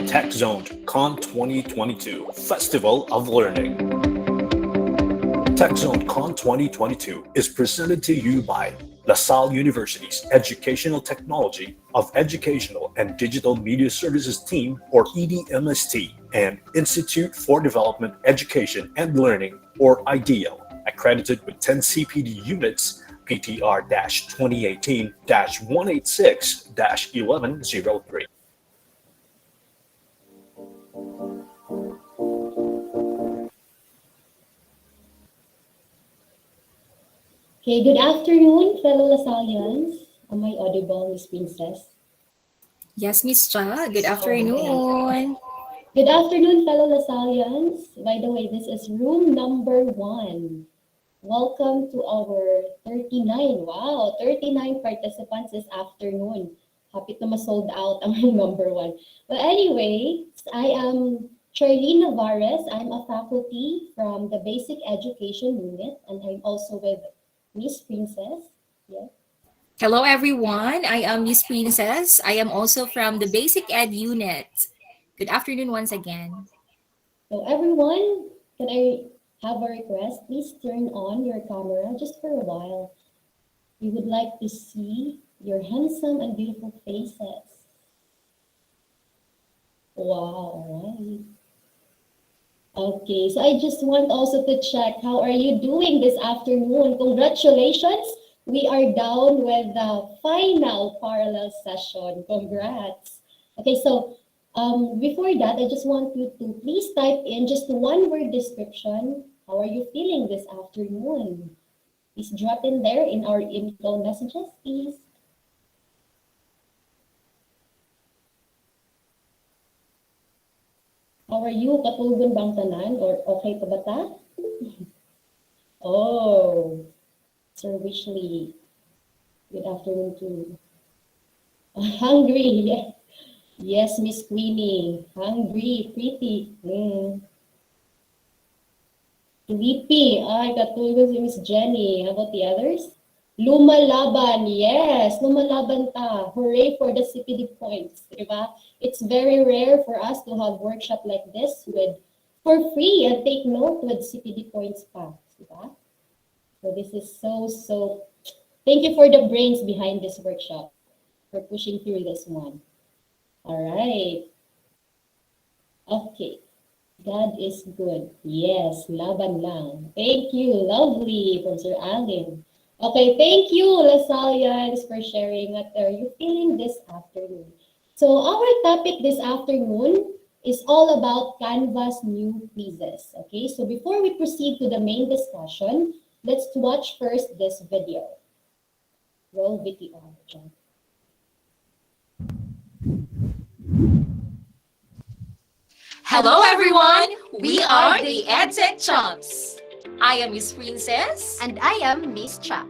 TechZONEd Con 2022 Festival of Learning. TechZONEd Con 2022 is presented to you by LaSalle University's Educational Technology of Educational and Digital Media Services Team, or EDMST, and Institute for Development, Education and Learning, or IDEAL, accredited with 10 CPD units, PTR 2018 186 1103. Okay, good afternoon, fellow Lasallians. Am I audible, Miss Princess? Yes, Miss Cha. Good afternoon. Good afternoon, fellow Lasallians. By the way, this is room number 1. Welcome to our 39. Wow, 39 participants this afternoon. Happy to ma-sold out ang number 1. But anyway, I am Charlene Navarez. I'm a faculty from the Basic Education Unit, and I'm also with Miss Princess. Yes. Hello, everyone. I am Miss Princess. I am also from the Basic Ed Unit. Good afternoon once again. So everyone, can I have a request? Please turn on your camera just for a while. We would like to see your handsome and beautiful faces. Wow, all right. Okay, so I just want also to check, how are you doing this afternoon? Congratulations! We are down with the final parallel session. Congrats! Okay, so before that, I just want you to please type in just one word description. How are you feeling this afternoon? Please drop in there in our info messages, please. How are you? Katugon bang tanan? Or okay pa ba ta? Oh, Sir Wishley. Good afternoon too. Hungry. Yes, Miss Queenie. Hungry, pretty. Sleepy. Ay, katugon si Miss Jenny. How about the others? Lumalaban. Yes, lumalaban ta. Hooray for the CPD points. Diba? It's very rare for us to have workshop like this for free and take note with CPD points pa. Diba? So this is so, thank you for the brains behind this workshop, for pushing through this one. All right. Okay. God is good. Yes, laban lang. Thank you. Lovely from Sir Allen. Okay, thank you, Lasallians, for sharing what are you feeling this afternoon. So our topic this afternoon is all about Canvas new quizzes. Okay, so before we proceed to the main discussion, let's watch first this video. Roll VTR, John. Hello everyone! We are the EdTech Chumps. I am Miss Princess. And I am Miss Cha.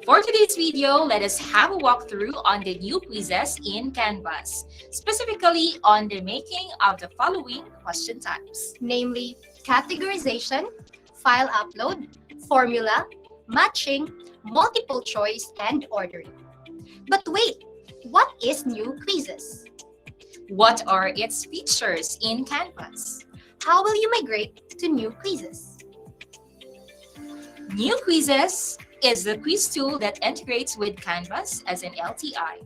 For today's video, let us have a walkthrough on the new quizzes in Canvas, specifically on the making of the following question types. Namely, categorization, file upload, formula, matching, multiple choice, and ordering. But wait, what is new quizzes? What are its features in Canvas? How will you migrate to new quizzes? New Quizzes is the quiz tool that integrates with Canvas as an LTI.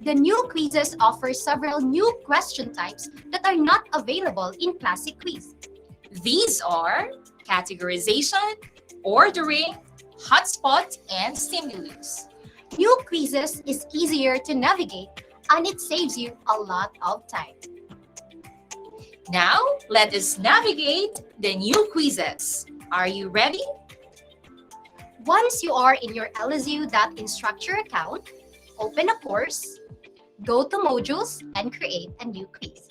The new quizzes offer several new question types that are not available in classic quiz. These are categorization, ordering, hotspot, and stimulus. New quizzes is easier to navigate and it saves you a lot of time. Now, let us navigate the new quizzes. Are you ready? Once you are in your LSU.Instructure account, open a course, go to modules, and create a new quiz.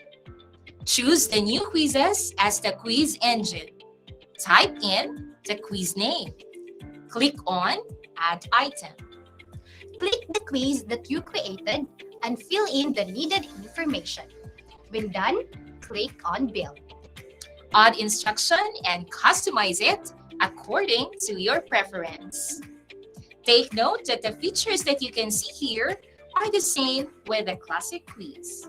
Choose the new quizzes as the quiz engine. Type in the quiz name. Click on Add Item. Click the quiz that you created and fill in the needed information. When done, click on Build. Add instruction and customize it according to your preference. Take note that the features that you can see here are the same with the classic quiz.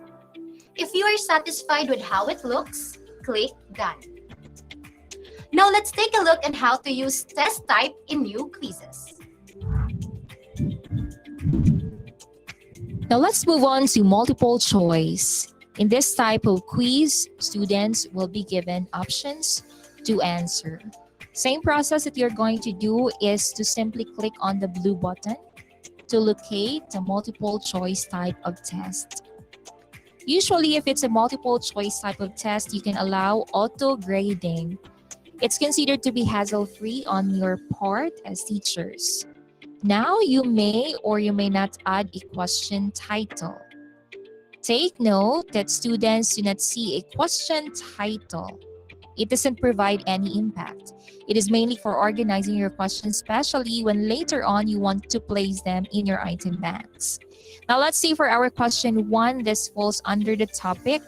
If you are satisfied with how it looks, click Done. Now let's take a look at how to use test type in new quizzes. Now let's move on to multiple choice. In this type of quiz, students will be given options to answer. Same process that you're going to do is to simply click on the blue button to locate the multiple choice type of test. Usually, if it's a multiple choice type of test, you can allow auto grading. It's considered to be hassle-free on your part as teachers. Now, you may or you may not add a question title. Take note that students do not see a question title. It doesn't provide any impact. It is mainly for organizing your questions, especially when later on you want to place them in your item banks. Now let's see for our question 1. This falls under the topic,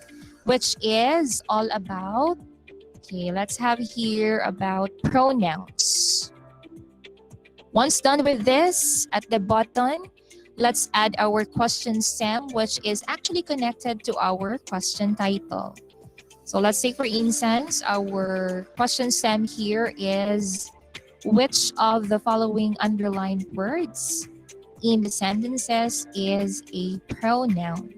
which is all about, let's have here about pronouns. Once done with this, at the bottom, let's add our question stem, which is actually connected to our question title. So let's say, for instance, our question stem here is, which of the following underlined words in the sentences is a pronoun?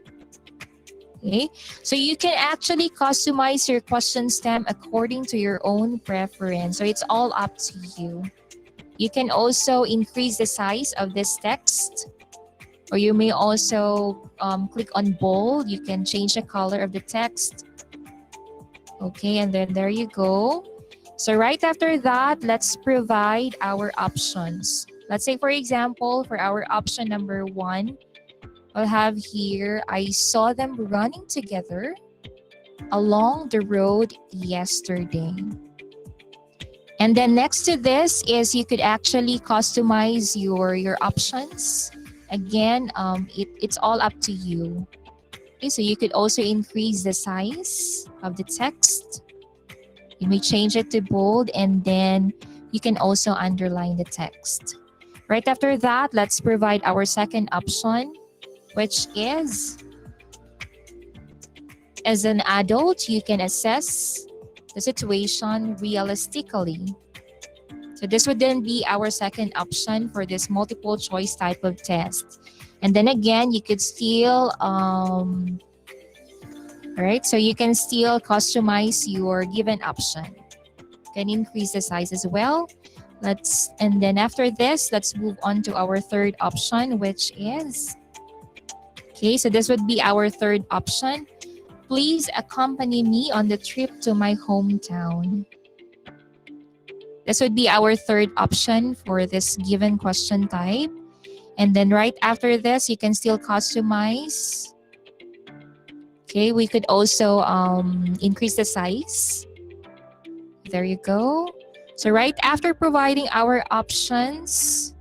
Okay, so you can actually customize your question stem according to your own preference. So it's all up to you. You can also increase the size of this text, or you may also click on bold. You can change the color of the text. Okay, and then there you go. So right after that, let's provide our options. Let's say, for example, for our option number 1, I'll have here, I saw them running together along the road yesterday. And then next to this is you could actually customize your options. Again, it's all up to you. Okay, so you could also increase the size of the text. You may change it to bold, and then you can also underline the text. Right after that, let's provide our second option, which is, as an adult, you can assess the situation realistically. So this would then be our second option for this multiple choice type of test. And then again, you could still, right? So you can still customize your given option. You can increase the size as well. And then after this, let's move on to our third option, which is, okay, so this would be our third option. Please accompany me on the trip to my hometown. This would be our third option for this given question type. And then right after this, you can still customize. Okay, we could also increase the size. There you go. So right after providing our options,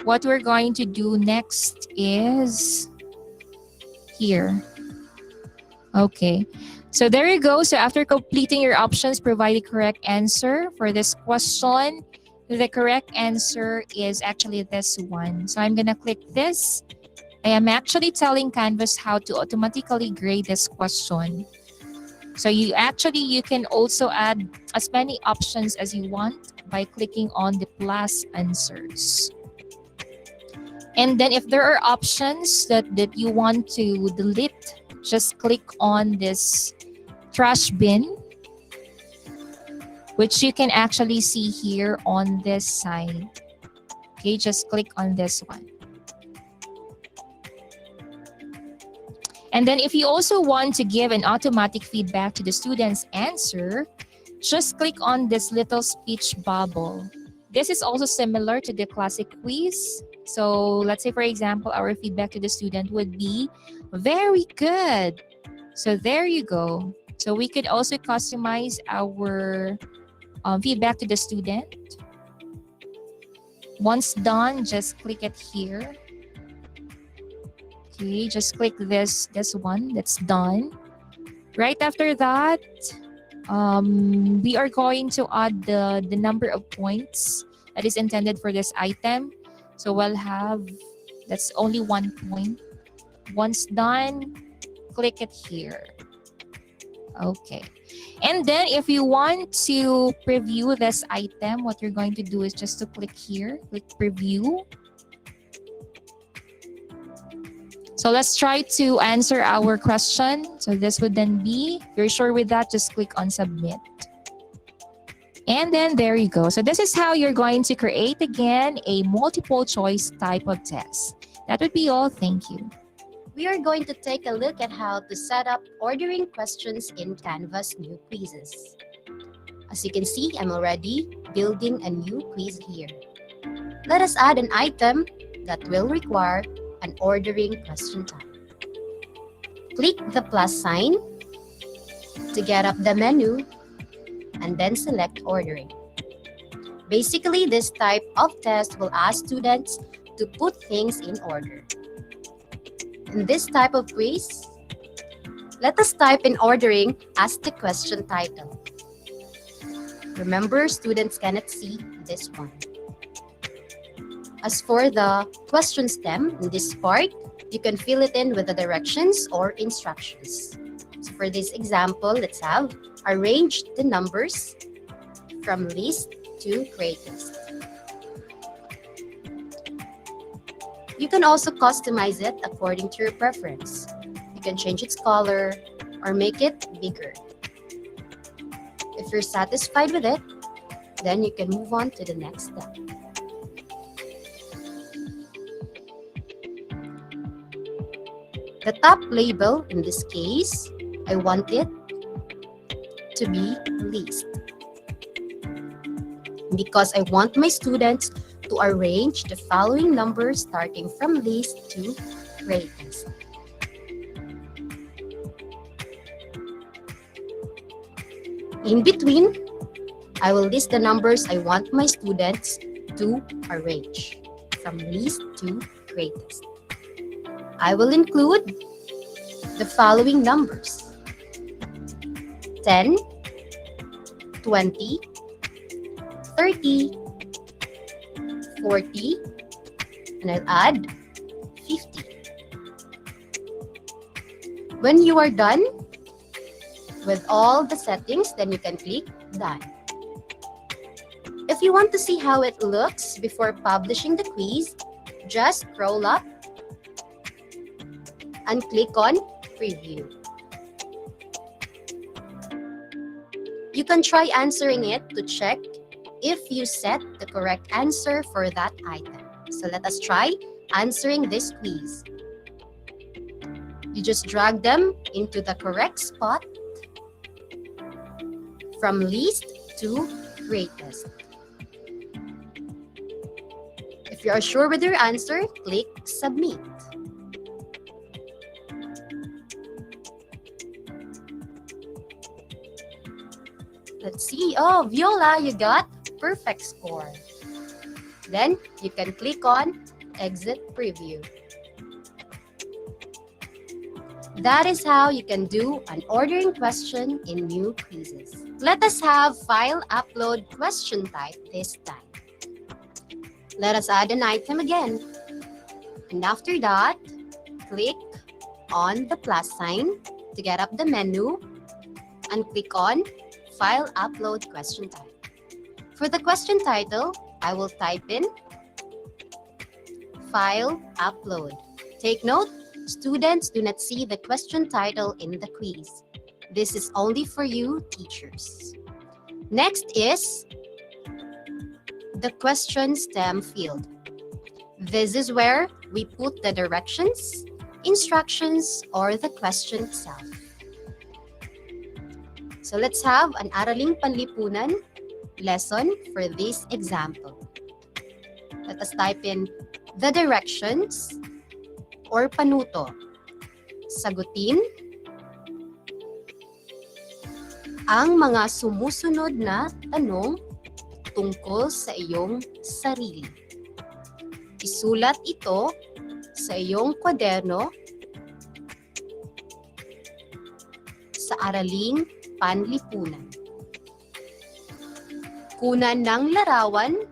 what we're going to do next is here. Okay, so there you go. So after completing your options, provide the correct answer for this question. The correct answer is actually this one. So I'm gonna click this. I am actually telling Canvas how to automatically grade this question. So you can also add as many options as you want by clicking on the plus answers. And then if there are options that you want to delete, just click on this trash bin, which you can actually see here on this side. Okay, just click on this one. And then if you also want to give an automatic feedback to the student's answer, just click on this little speech bubble. This is also similar to the classic quiz. So let's say, for example, our feedback to the student would be, very good. So there you go. So we could also customize our feedback to the student. Once done, just click it here. Okay, just click this one that's done. Right after that, we are going to add the number of points that is intended for this item. So we'll have, that's only 1 point. Once done, click it here. Okay. And then if you want to preview this item, what you're going to do is just to click here, click preview. So let's try to answer our question. So this would then be, you're sure with that, just click on submit. And then there you go. So this is how you're going to create again a multiple choice type of test. That would be all. Thank you. We are going to take a look at how to set up ordering questions in Canvas new quizzes. As you can see, I'm already building a new quiz here. Let us add an item that will require an ordering question type. Click the plus sign to get up the menu and then select ordering. Basically, this type of test will ask students to put things in order. In this type of quiz, let us type in ordering as the question title. Remember, students cannot see this one. As for the question stem, in this part, you can fill it in with the directions or instructions. So for this example, let's have arrange the numbers from least to greatest. You can also customize it according to your preference. You can change its color or make it bigger. If you're satisfied with it, then you can move on to the next step. The top label, in this case, I want it to be least, because I want my students to arrange the following numbers starting from least to greatest. In between, I will list the numbers I want my students to arrange from least to greatest. I will include the following numbers: 10, 20, 30, 40, and I'll add 50. When you are done with all the settings, then you can click Done. If you want to see how it looks before publishing the quiz, just scroll up and click on Preview. You can try answering it to check if you set the correct answer for that item. So let us try answering this quiz. You just drag them into the correct spot from least to greatest. If you are sure with your answer, click Submit. Let's see. Oh, Viola, you got perfect score. Then you can click on Exit Preview. That is how you can do an ordering question in new quizzes. Let us have file upload question type this time. Let us add an item again. And after that, click on the plus sign to get up the menu and click on File Upload Question Type. For the question title, I will type in File Upload. Take note, students do not see the question title in the quiz. This is only for you teachers. Next is the question stem field. This is where we put the directions, instructions, or the question itself. So let's have an Araling Panlipunan lesson for this example. Let us type in the directions or panuto. Sagutin ang mga sumusunod na tanong tungkol sa iyong sarili. Isulat ito sa iyong kwaderno sa Araling Panlipunan. Kunan ng larawan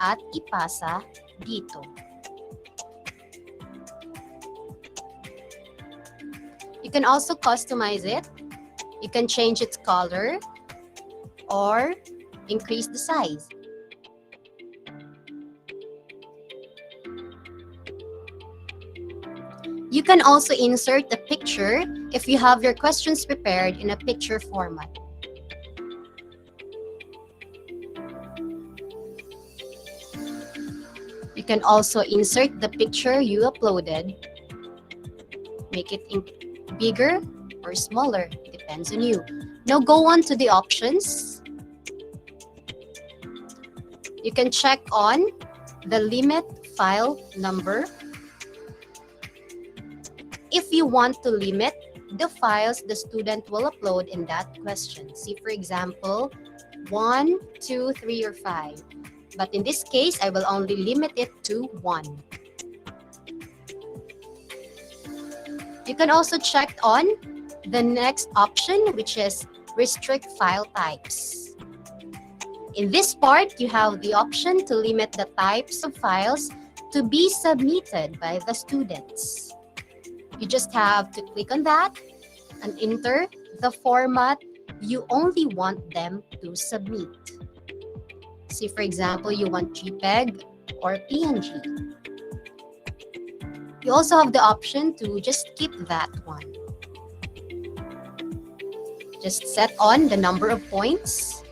at ipasa dito. You You can also customize it. You can change its color or increase the size. You can also insert a picture if you have your questions prepared in a picture format. You can also insert the picture you uploaded. Make it bigger or smaller, depends on you. Now go on to the options. You can check on the limit file number. If you want to limit the files the student will upload in that question. See, for example, 1, 2, 3, or 5. But in this case, I will only limit it to 1. You can also check on the next option, which is restrict file types. In this part, you have the option to limit the types of files to be submitted by the students. You just have to click on that and enter the format you only want them to submit. See, for example, you want JPEG or PNG. You also have the option to just skip that one. Just set on the number of points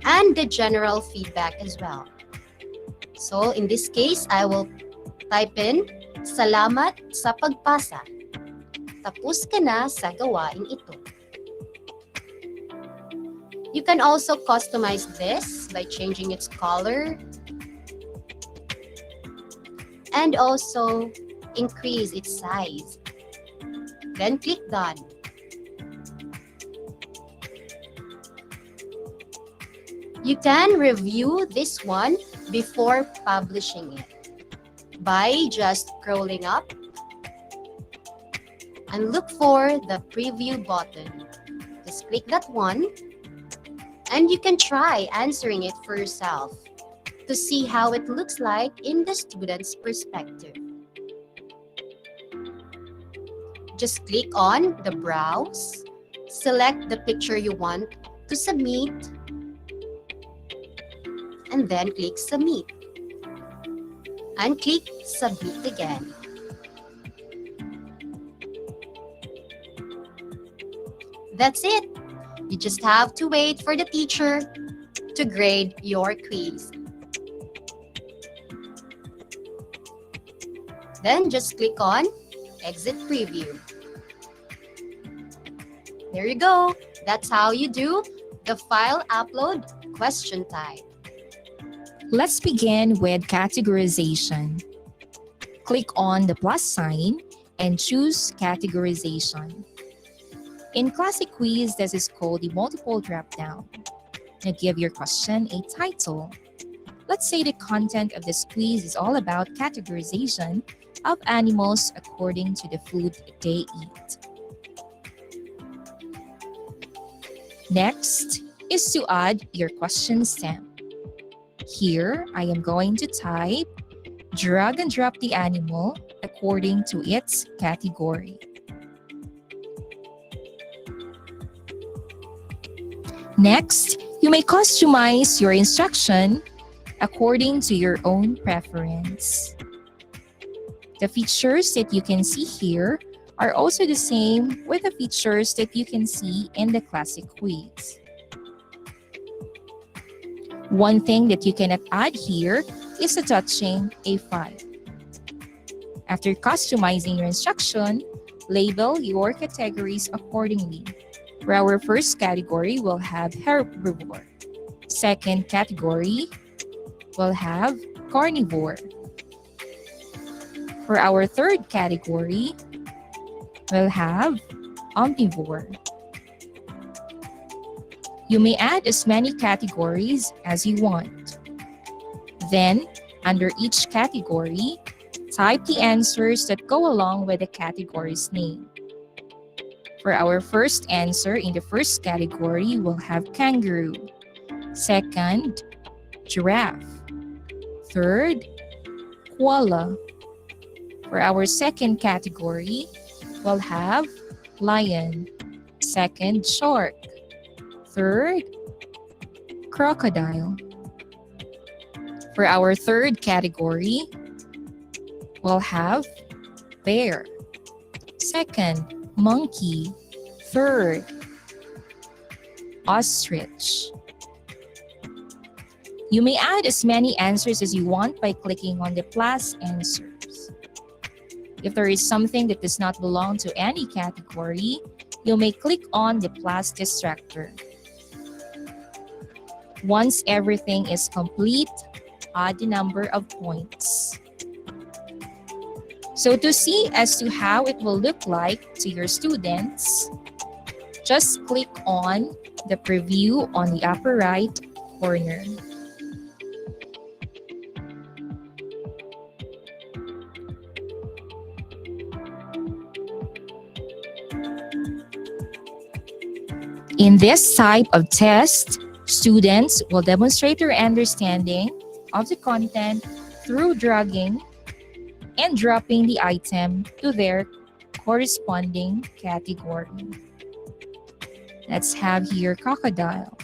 and the general feedback as well. So in this case, I will type in, "Salamat sa pagpasa. Tapos ka na sa gawain ito." You can also customize this by changing its color and also increase its size. Then click Done. You can review this one before publishing it by just scrolling up and look for the preview button. Just click that one and you can try answering it for yourself to see how it looks like in the student's perspective. Just click on the browse, select the picture you want to submit, and then click Submit. And click Submit again. That's it. You just have to wait for the teacher to grade your quiz. Then just click on Exit Preview. There you go. That's how you do the file upload question type. Let's begin with categorization. Click on the plus sign and choose categorization. In classic quiz, this is called the multiple drop-down. Now give your question a title. Let's say the content of this quiz is all about categorization of animals according to the food they eat. Next is to add your question stamp. Here, I am going to type, drag and drop the animal according to its category. Next, you may customize your instruction according to your own preference. The features that you can see here are also the same with the features that you can see in the classic quiz. One thing that you cannot add here is attaching a file. After customizing your instruction, label your categories accordingly. For our first category, we'll have herbivore. Second category, we'll have carnivore. For our third category, we'll have omnivore. You may add as many categories as you want. Then, under each category, type the answers that go along with the category's name. For our first answer in the first category, we'll have kangaroo. Second, giraffe. Third, koala. For our second category, we'll have lion. Second, shark. Third, crocodile. For our third category, we'll have bear. Second, monkey. Third, ostrich. You may add as many answers as you want by clicking on the plus answers. If there is something that does not belong to any category, you may click on the plus distractor. Once everything is complete, add the number of points. So to see as to how it will look like to your students, just click on the preview on the upper right corner. In this type of test, students will demonstrate their understanding of the content through dragging and dropping the item to their corresponding category. Let's have here crocodile.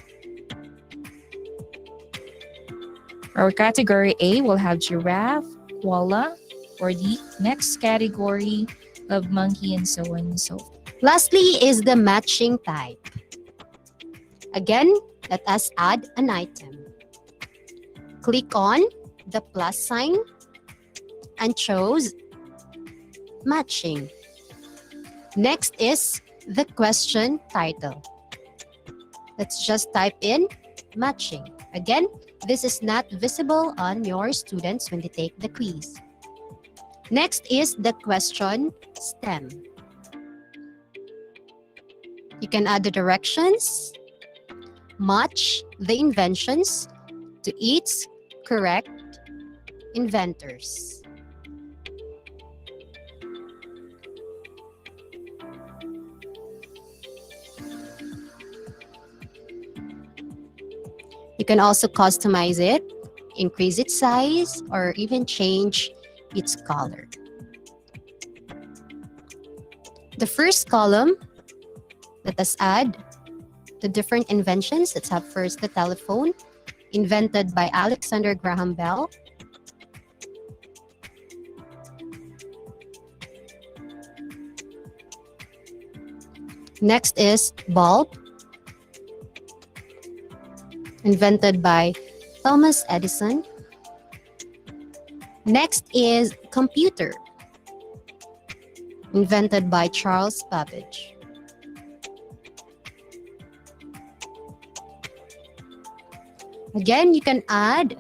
For our category A, we'll have giraffe, koala. For the next category of monkey and so on and so forth. Lastly is the matching type. Again, let us add an item. Click on the plus sign and choose matching. Next is the question title. Let's just type in matching. Again, this is not visible on your students when they take the quiz. Next is the question stem. You can add the directions, match the inventions to its correct inventors. You can also customize it, increase its size, or even change its color. The first column, let us add the different inventions. Let's have first the telephone, invented by Alexander Graham Bell. Next is bulb, invented by Thomas Edison. Next is computer, invented by Charles Babbage. Again, you can add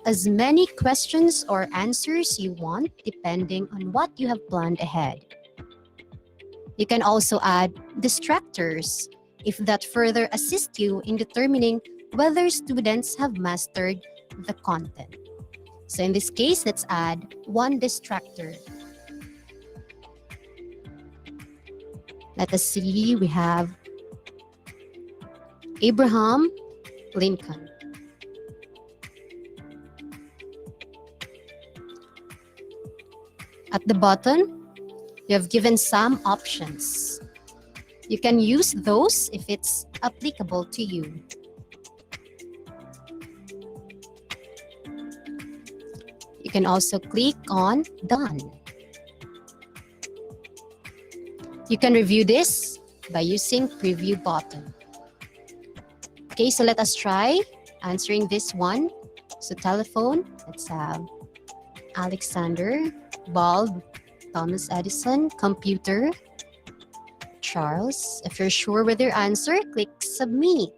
as many questions or answers you want depending on what you have planned ahead. You can also add distractors if that further assists you in determining whether students have mastered the content. So in this case, let's add one distractor. Let us see, we have Abraham Lincoln. At the bottom, you have given some options. You can use those if it's applicable to you. You can also click on Done. You can review this by using Preview button. Okay, so let us try answering this one. So telephone, let's have Alexander, bulb, Thomas Edison, computer, Charles. If you're sure with your answer, click Submit.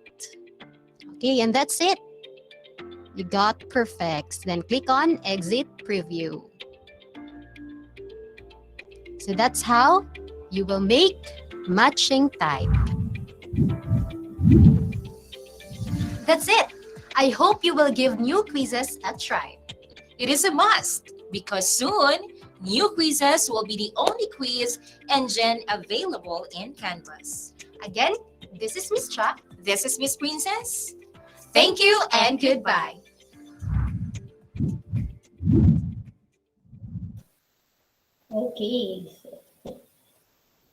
Okay, and that's it. You got perfect. Then click on Exit Preview. So that's how you will make matching type. That's it. I hope you will give new quizzes a try. It is a must because soon, new quizzes will be the only quiz engine available in Canvas. Again, this is Miss Cha. This is Miss Princess. Thank you and goodbye. Okay.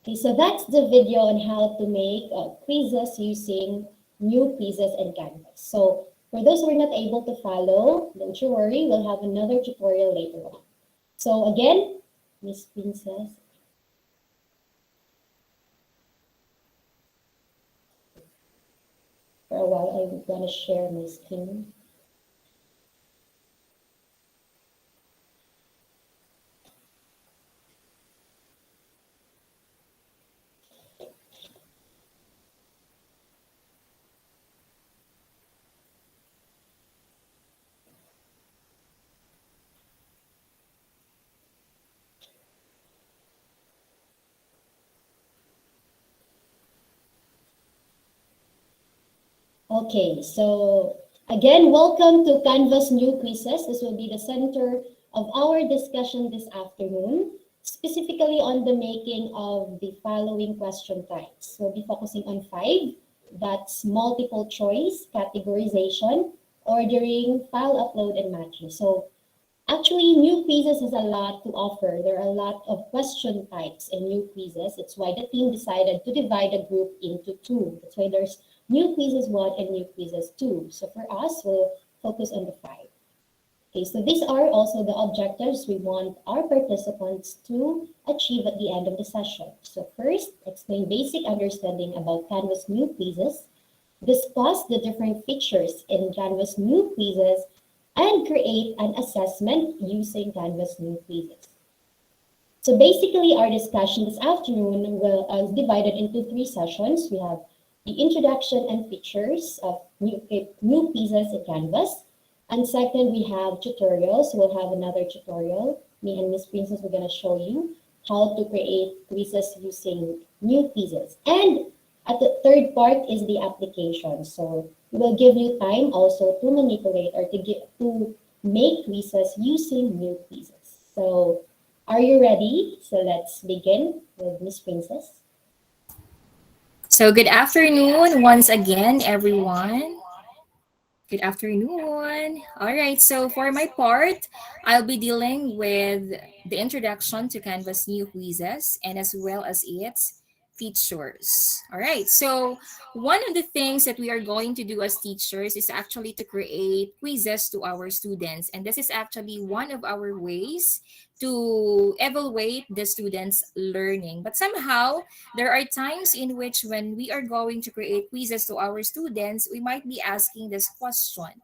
Okay, so that's the video on how to make quizzes using new quizzes in Canvas. So for those who are not able to follow, don't you worry, we'll have another tutorial later on. So again, Miss Princess. For a while, I'm gonna share my screen. Okay, so again, welcome to Canvas New Quizzes. This will be the center of our discussion this afternoon, specifically on the making of the following question types. We'll be focusing on 5. That's multiple choice, categorization, ordering, file upload, and matching. So actually, new quizzes has a lot to offer. There are a lot of question types in new quizzes. It's why the team decided to divide the group into 2. That's why there's new quizzes 1 and new quizzes 2. So for us, we'll focus on the 5. Okay, so these are also the objectives we want our participants to achieve at the end of the session. So first, explain basic understanding about Canvas new quizzes, discuss the different features in Canvas new quizzes, and create an assessment using Canvas new quizzes. So basically, our discussion this afternoon will is divided into 3 sessions. We have the introduction and features of new quizzes in Canvas. And second, we have tutorials. We'll have another tutorial. Me and Miss Princess, we're going to show you how to create quizzes using new quizzes. And at the third part is the application. So we will give you time also to manipulate or to make quizzes using new quizzes. So are you ready? So let's begin with Miss Princess. So good afternoon once again, everyone. Good afternoon. All right, so for my part, I'll be dealing with the introduction to Canvas new quizzes and as well as its features. All right, so one of the things that we are going to do as teachers is actually to create quizzes to our students. And this is actually one of our ways to evaluate the students' learning. But somehow, there are times in which when we are going to create quizzes to our students, we might be asking this question.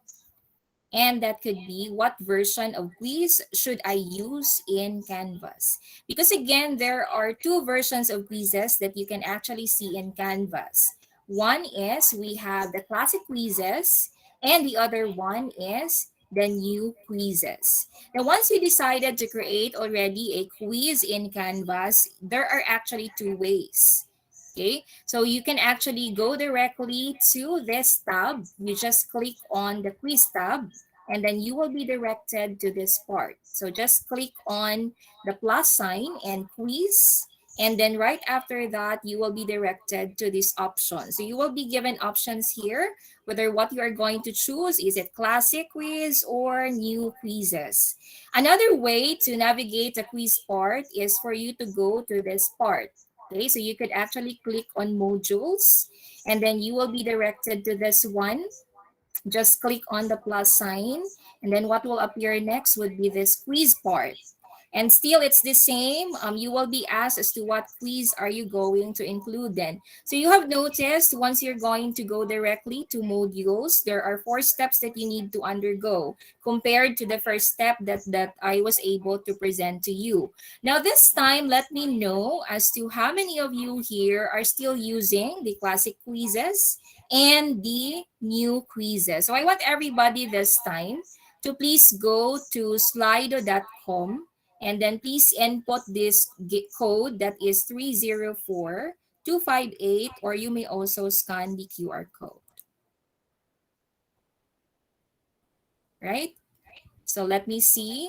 And that could be, what version of quiz should I use in Canvas? Because again, there are 2 versions of quizzes that you can actually see in Canvas. One is we have the classic quizzes, and the other one is the new quizzes. Now, once you decided to create already a quiz in Canvas, there are actually 2 ways. Okay, so you can actually go directly to this tab. You just click on the quiz tab and then you will be directed to this part. So just click on the plus sign and quiz. And then right after that, you will be directed to this option. So you will be given options here, whether what you are going to choose, is it classic quiz or new quizzes. Another way to navigate the quiz part is for you to go to this part. Okay, so you could actually click on modules and then you will be directed to this one. Just click on the plus sign and then what will appear next would be this quiz part. And still it's the same. You will be asked as to what quiz are you going to include then. So you have noticed once you're going to go directly to modules, there are 4 steps that you need to undergo compared to the first step that I was able to present to you. Now this time, let me know as to how many of you here are still using the classic quizzes and the new quizzes. So I want everybody this time to please go to slido.com and then please input this code that is 304258, or you may also scan the QR code. Right? So let me see.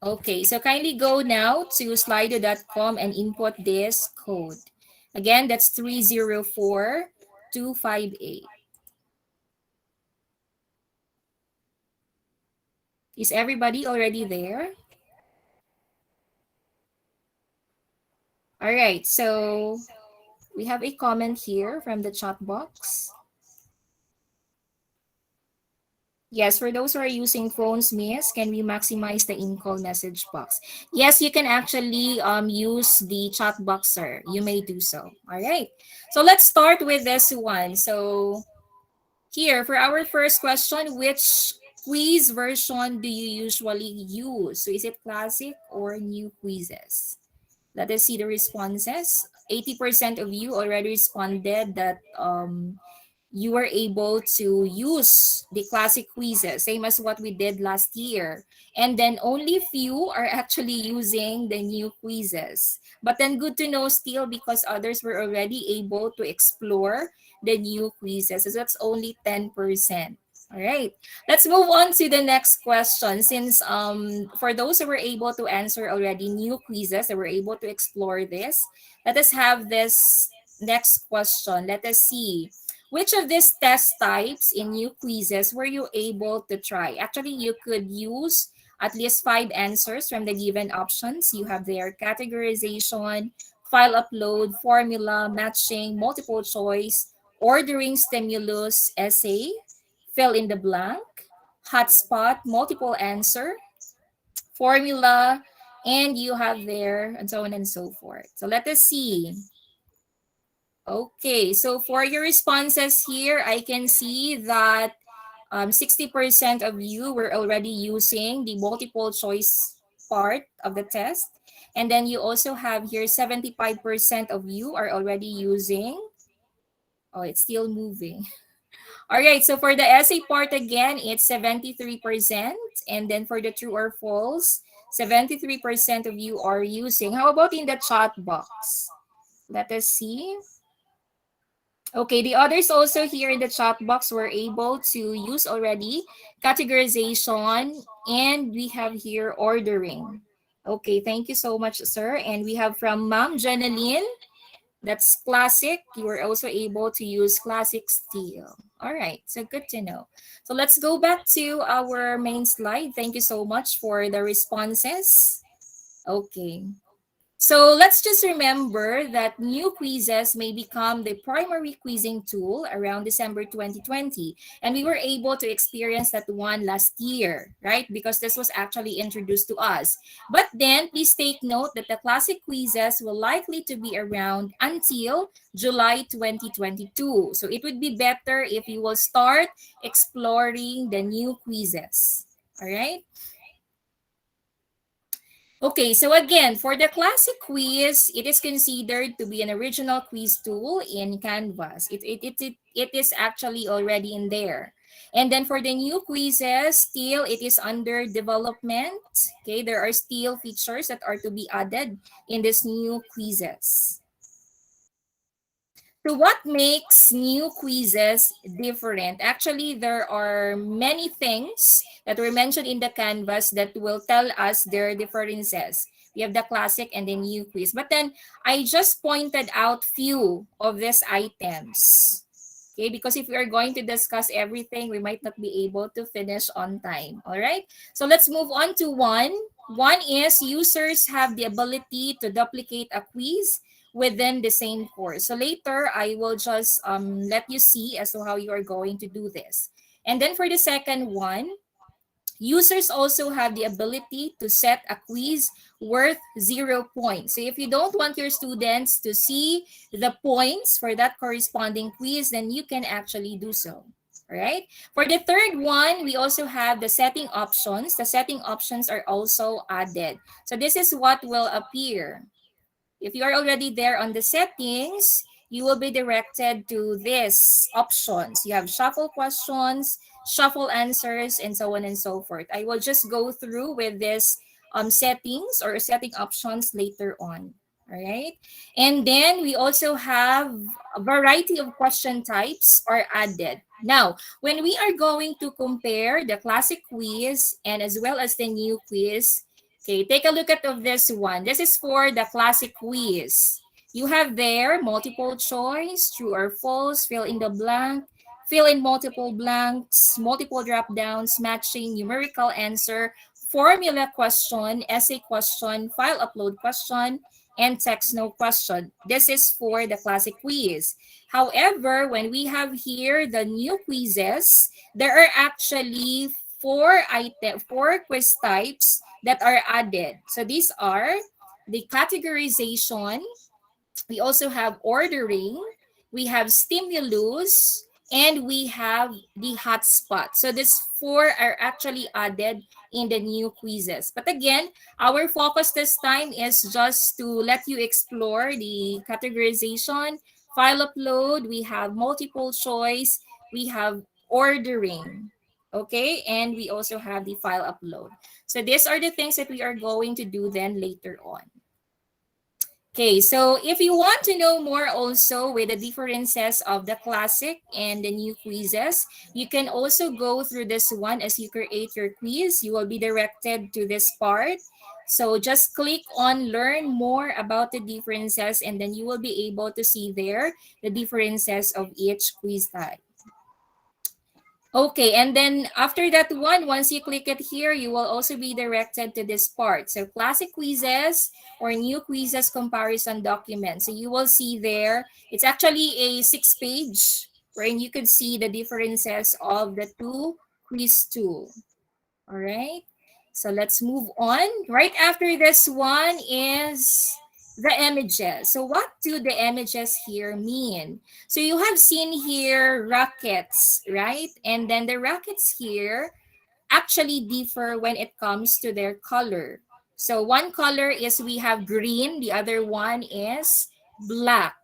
Okay, so kindly go now to slido.com and input this code. Again, that's 304258. Is everybody already there? All right, so we have a comment here from the chat box. Yes, for those who are using phones, miss, can we maximize the in-call message box? Yes, you can actually use the chat box, sir. You may do so. All right. So let's start with this one. So here, for our first question, which quiz version do you usually use? So is it classic or new quizzes? Let us see the responses. 80% of you already responded that you were able to use the classic quizzes, same as what we did last year. And then only few are actually using the new quizzes. But then good to know still because others were already able to explore the new quizzes. So that's only 10%. All right. Let's move on to the next question. Since for those who were able to answer already new quizzes, that were able to explore this, let us have this next question. Let us see. Which of these test types in new quizzes were you able to try? Actually, you could use at least 5 answers from the given options. You have their categorization, file upload, formula, matching, multiple choice, ordering stimulus, essay, fill in the blank, hotspot, multiple answer, formula, and you have there, and so on and so forth. So let us see. Okay, so for your responses here, I can see that 60% of you were already using the multiple choice part of the test. And then you also have here 75% of you are already using, oh, it's still moving. All right, so for the essay part again, it's 73%. And then for the true or false, 73% of you are using. How about in the chat box? Let us see. Okay, the others also here in the chat box were able to use already categorization, and we have here ordering. Okay, thank you so much, sir. And we have from Ma'am Janeline, that's classic. You were also able to use classic steel. All right, so good to know. So let's go back to our main slide. Thank you so much for the responses. Okay. So let's just remember that new quizzes may become the primary quizzing tool around December 2020. And we were able to experience that one last year, right? Because this was actually introduced to us. But then please take note that the classic quizzes will likely to be around until July 2022. So it would be better if you will start exploring the new quizzes. All right? Okay, so again, for the classic quiz, it is considered to be an original quiz tool in Canvas. It is actually already in there. And then for the new quizzes, still it is under development. Okay, there are still features that are to be added in this new quizzes. So what makes new quizzes different? Actually, there are many things that were mentioned in the Canvas that will tell us their differences. We have the classic and the new quiz. But then I just pointed out few of these items. Okay, because if we are going to discuss everything, we might not be able to finish on time. All right, so let's move on to one. One is users have the ability to duplicate a quiz within the same course. So later, I will just let you see as to how you are going to do this. And then for the second one, users also have the ability to set a quiz worth 0 points. So if you don't want your students to see the points for that corresponding quiz, then you can actually do so. All right. For the third one, we also have the setting options. The setting options are also added. So this is what will appear. If you are already there on the settings, you will be directed to these options. You have shuffle questions, shuffle answers, and so on and so forth. I will just go through with this settings or setting options later on. All right. And then we also have a variety of question types are added. Now, when we are going to compare the classic quiz and as well as the new quiz, okay, take a look at of this one. This is for the classic quiz. You have there multiple choice, true or false, fill in the blank, fill in multiple blanks, multiple drop downs, matching numerical answer, formula question, essay question, file upload question, and text note question. This is for the classic quiz. However, when we have here the new quizzes, there are actually four quiz types that are added. So these are the categorization, we also have ordering, we have stimulus, and we have the hotspot. So these four are actually added in the new quizzes. But again, our focus this time is just to let you explore the categorization, file upload, we have multiple choice, we have ordering, okay? And we also have the file upload. So these are the things that we are going to do then later on. Okay, so if you want to know more also with the differences of the classic and the new quizzes, you can also go through this one as you create your quiz. You will be directed to this part. So just click on learn more about the differences and then you will be able to see there the differences of each quiz type. Okay, and then after that one, once you click it here, you will also be directed to this part. So classic quizzes or new quizzes comparison document. So you will see there, it's actually a 6-page wherein you could see the differences of the two quiz tool. All right, so let's move on. Right after this one is the images. So what do the images here mean? So you have seen here rockets, right? And then the rockets here actually differ when it comes to their color. So one color is we have green, the other one is black.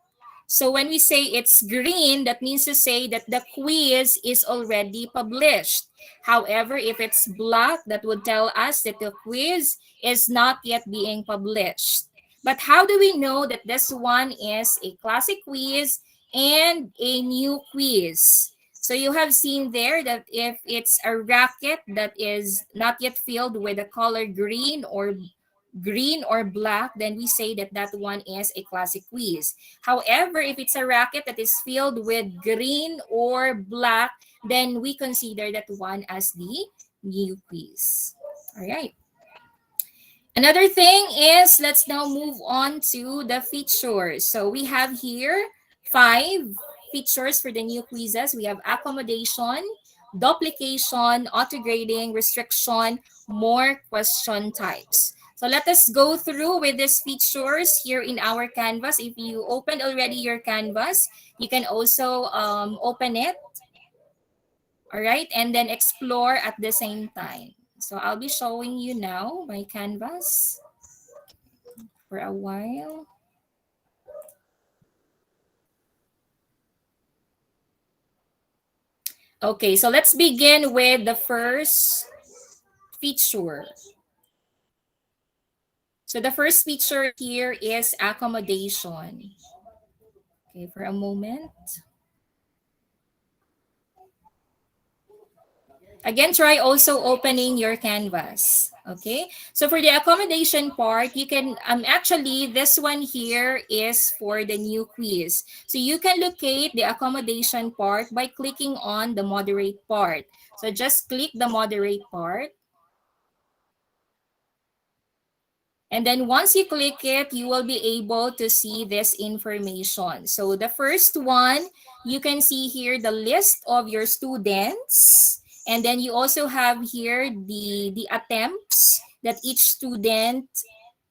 So when we say it's green, that means to say that the quiz is already published. However, if it's black, that would tell us that the quiz is not yet being published. But how do we know that this one is a classic quiz and a new quiz? So you have seen there that if it's a racket that is not yet filled with the color green or black, then we say that that one is a classic quiz. However, if it's a racket that is filled with green or black, then we consider that one as the new quiz. All right. Another thing is, let's now move on to the features. So we have here 5 features for the new quizzes. We have accommodation, duplication, auto-grading, restriction, more question types. So let us go through with these features here in our canvas. If you opened already your canvas, you can also open it. All right, and then explore at the same time. So I'll be showing you now my canvas for a while. Okay, so let's begin with the first feature. So the first feature here is accommodation. Okay, for a moment. Again, try also opening your canvas. Okay, so for the accommodation part, you can actually this one here is for the new quiz. So you can locate the accommodation part by clicking on the moderate part. So just click the moderate part. And then once you click it, you will be able to see this information. So the first one, you can see here the list of your students. And then you also have here the attempts that each student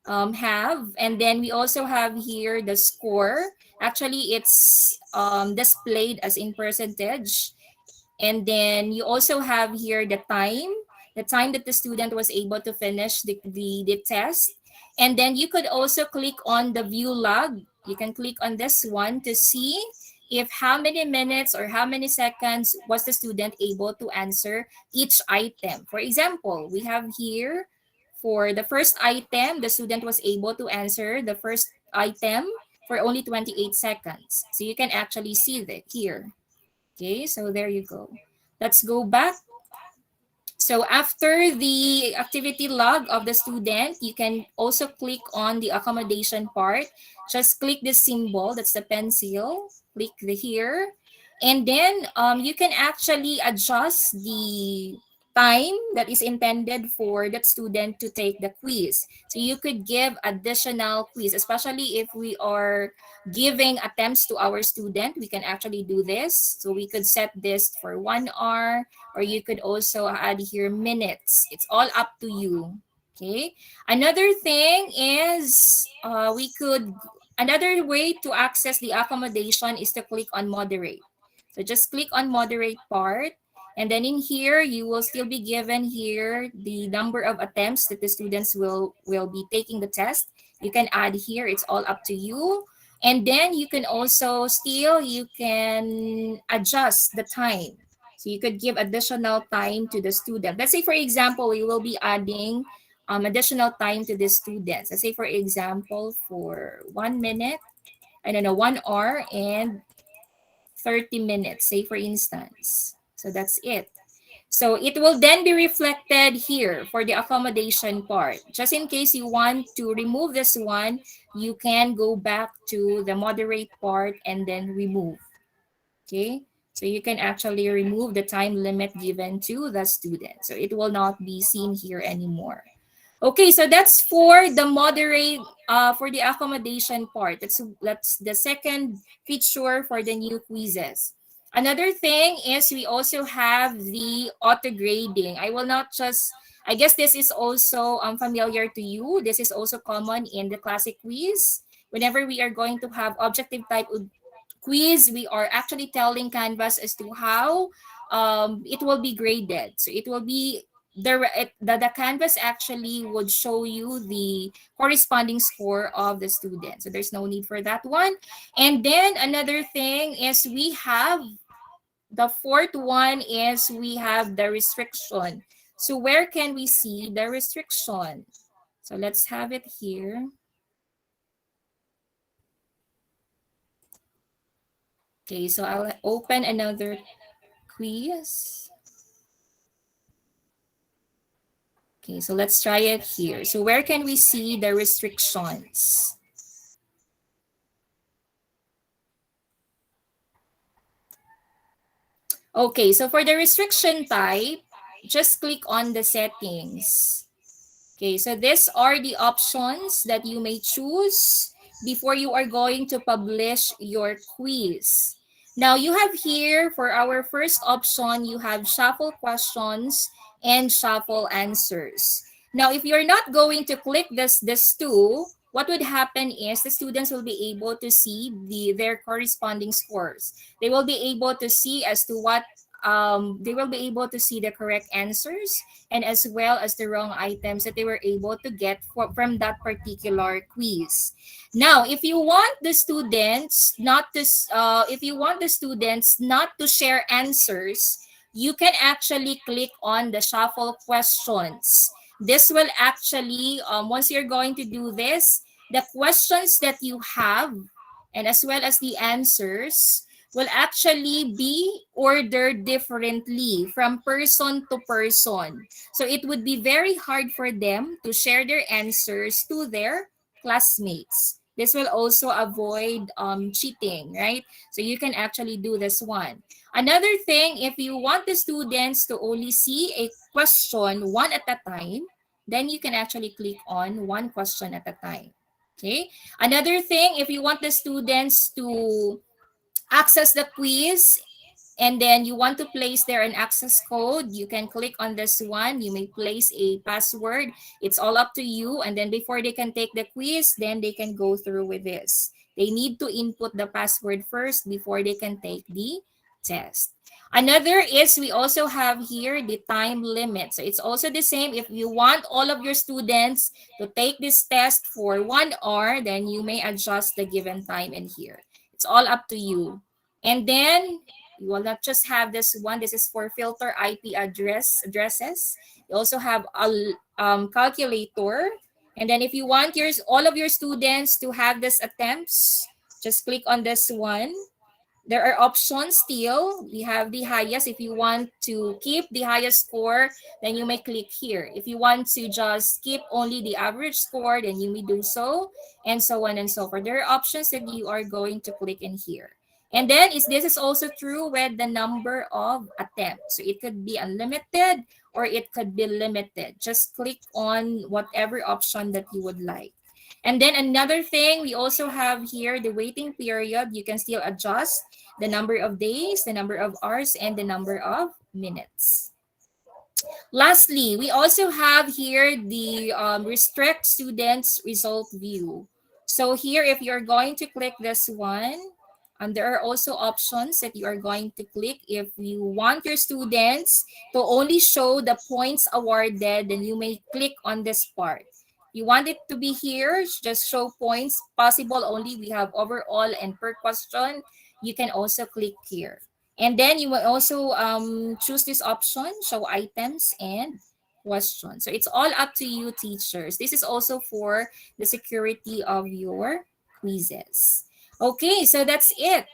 have. And then we also have here the score. Actually, it's displayed as in percentage. And then you also have here the time that the student was able to finish the test. And then you could also click on the view log. You can click on this one to see if how many minutes or how many seconds was the student able to answer each item. For example, we have here for the first item, the student was able to answer the first item for only 28 seconds. So you can actually see that here. Okay, so there you go. Let's go back. So after the activity log of the student, you can also click on the accommodation part. Just click the symbol, that's the pencil, click the here. And then you can actually adjust the time that is intended for that student to take the quiz. So you could give additional quiz, especially if we are giving attempts to our student, we can actually do this. So we could set this for 1 hour, or you could also add here minutes. It's all up to you. Okay. Another thing is another way to access the accommodation is to click on moderate. So just click on moderate part. And then in here, you will still be given here the number of attempts that the students will be taking the test. You can add here, it's all up to you. And then you can also you can adjust the time. So you could give additional time to the student. Let's say, for example, we will be adding additional time to the students. Let's say, for example, for 1 minute, I don't know, 1 hour and 30 minutes, say for instance. So that's it. So it will then be reflected here for the accommodation part. Just in case you want to remove this one, you can go back to the moderate part and then remove. Okay. So you can actually remove the time limit given to the student. So it will not be seen here anymore. Okay, so that's for the moderate, for the accommodation part. That's the second feature for the new quizzes. Another thing is we also have the auto grading. I will not just, I guess this is also familiar to you. This is also common in the classic quiz. Whenever we are going to have objective type quiz, we are actually telling Canvas as to how it will be graded. So it will be the Canvas actually would show you the corresponding score of the student. So there's no need for that one. And then another thing is we have the fourth one is we have the restriction. So where can we see the restriction? So let's have it here. Okay, so I'll open another quiz. Okay, so let's try it here. So where can we see the restrictions? Okay, so for the restriction type, just click on the settings. Okay, so these are the options that you may choose before you are going to publish your quiz. Now you have here for our first option, you have shuffle questions and shuffle answers. Now, if you're not going to click this two, what would happen is the students will be able to see their corresponding scores. They will be able to see as to what they will be able to see the correct answers and as well as the wrong items that they were able to get from that particular quiz. Now, if you want the students not to, share answers, you can actually click on the shuffle questions. This will actually, once you're going to do this, the questions that you have and as well as the answers will actually be ordered differently from person to person. So it would be very hard for them to share their answers to their classmates. This will also avoid cheating, right? So you can actually do this one. Another thing, if you want the students to only see a question one at a time, then you can actually click on one question at a time. Okay. Another thing, if you want the students to access the quiz and then you want to place there an access code, you can click on this one. You may place a password. It's all up to you. And then before they can take the quiz, then they can go through with this. They need to input the password first before they can take the test. Another is we also have here the time limit. So it's also the same. If you want all of your students to take this test for 1 hour, then you may adjust the given time in here. It's all up to you. And then you will not just have this one. This is for filter IP addresses. You also have a calculator. And then if you want all of your students to have this attempts, just click on this one. There are options still. We have the highest. If you want to keep the highest score, then you may click here. If you want to just keep only the average score, then you may do so, and so on and so forth. There are options that you are going to click in here. And then this is also true with the number of attempts. So it could be unlimited or it could be limited. Just click on whatever option that you would like. And then another thing, we also have here the waiting period. You can still adjust the number of days, the number of hours, and the number of minutes. Lastly, we also have here the restrict students result view. So here, if you're going to click this one, there are also options that you are going to click. If you want your students to only show the points awarded, then you may click on this part. You want it to be here, just show points, possible only we have overall and per question. You can also click here. And then you will also choose this option, show items and questions. So it's all up to you, teachers. This is also for the security of your quizzes. Okay, so that's it.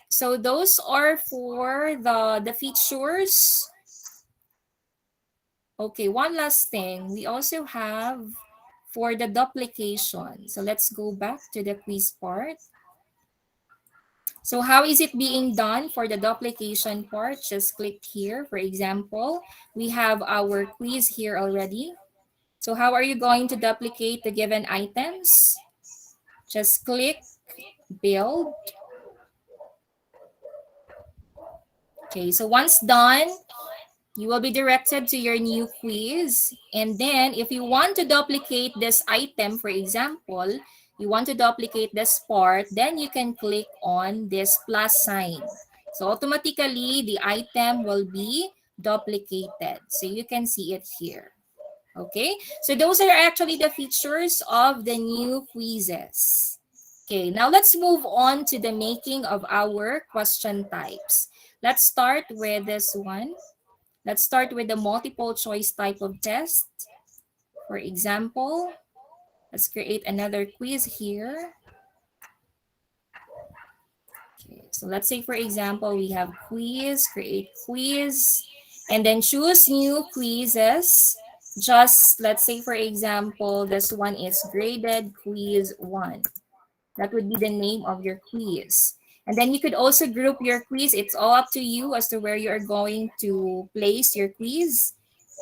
So those are for the features. Okay, one last thing. We also have for the duplication. So let's go back to the quiz part. So how is it being done for the duplication part? Just click here. For example, we have our quiz here already. So how are you going to duplicate the given items? Just click build. Okay, so once done, you will be directed to your new quiz. And then if you want to duplicate this item, for example, you want to duplicate this part, then you can click on this plus sign. So automatically, the item will be duplicated. So you can see it here. Okay, so those are actually the features of the new quizzes. Okay, now let's move on to the making of our question types. Let's start with this one. Let's start with the multiple choice type of test. For example, let's create another quiz here. Okay, so let's say, for example, we have quiz, create quiz, and then choose new quizzes. Just let's say, for example, this one is graded quiz 1. That would be the name of your quiz. And then you could also group your quiz. It's all up to you as to where you are going to place your quiz.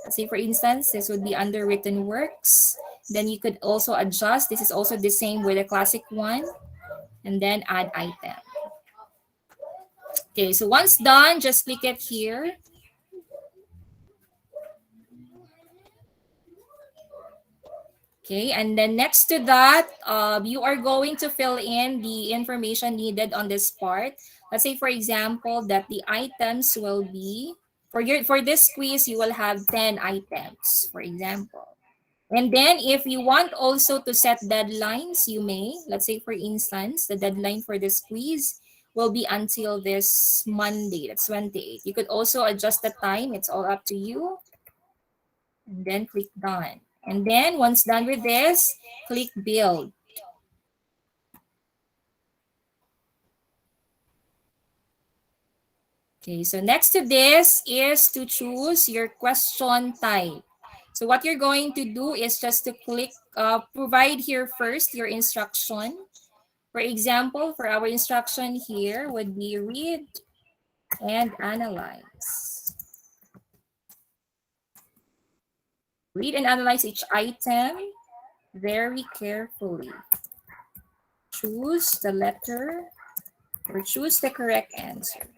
Let's say, for instance, this would be under written works. Then you could also adjust. This is also the same with the classic one. And then add item. Okay, so once done, just click it here. Okay, and then next to that, you are going to fill in the information needed on this part. Let's say, for example, that the items will be, for this quiz, you will have 10 items, for example. And then if you want also to set deadlines, you may. Let's say, for instance, the deadline for this quiz will be until this Monday, that's 28. You could also adjust the time. It's all up to you. And then click done. And then once done with this, click build. Okay, so next to this is to choose your question type. So what you're going to do is just to click, provide here first your instruction. For example, for our instruction here would be read and analyze. Read and analyze each item very carefully. Choose the letter or choose the correct answer.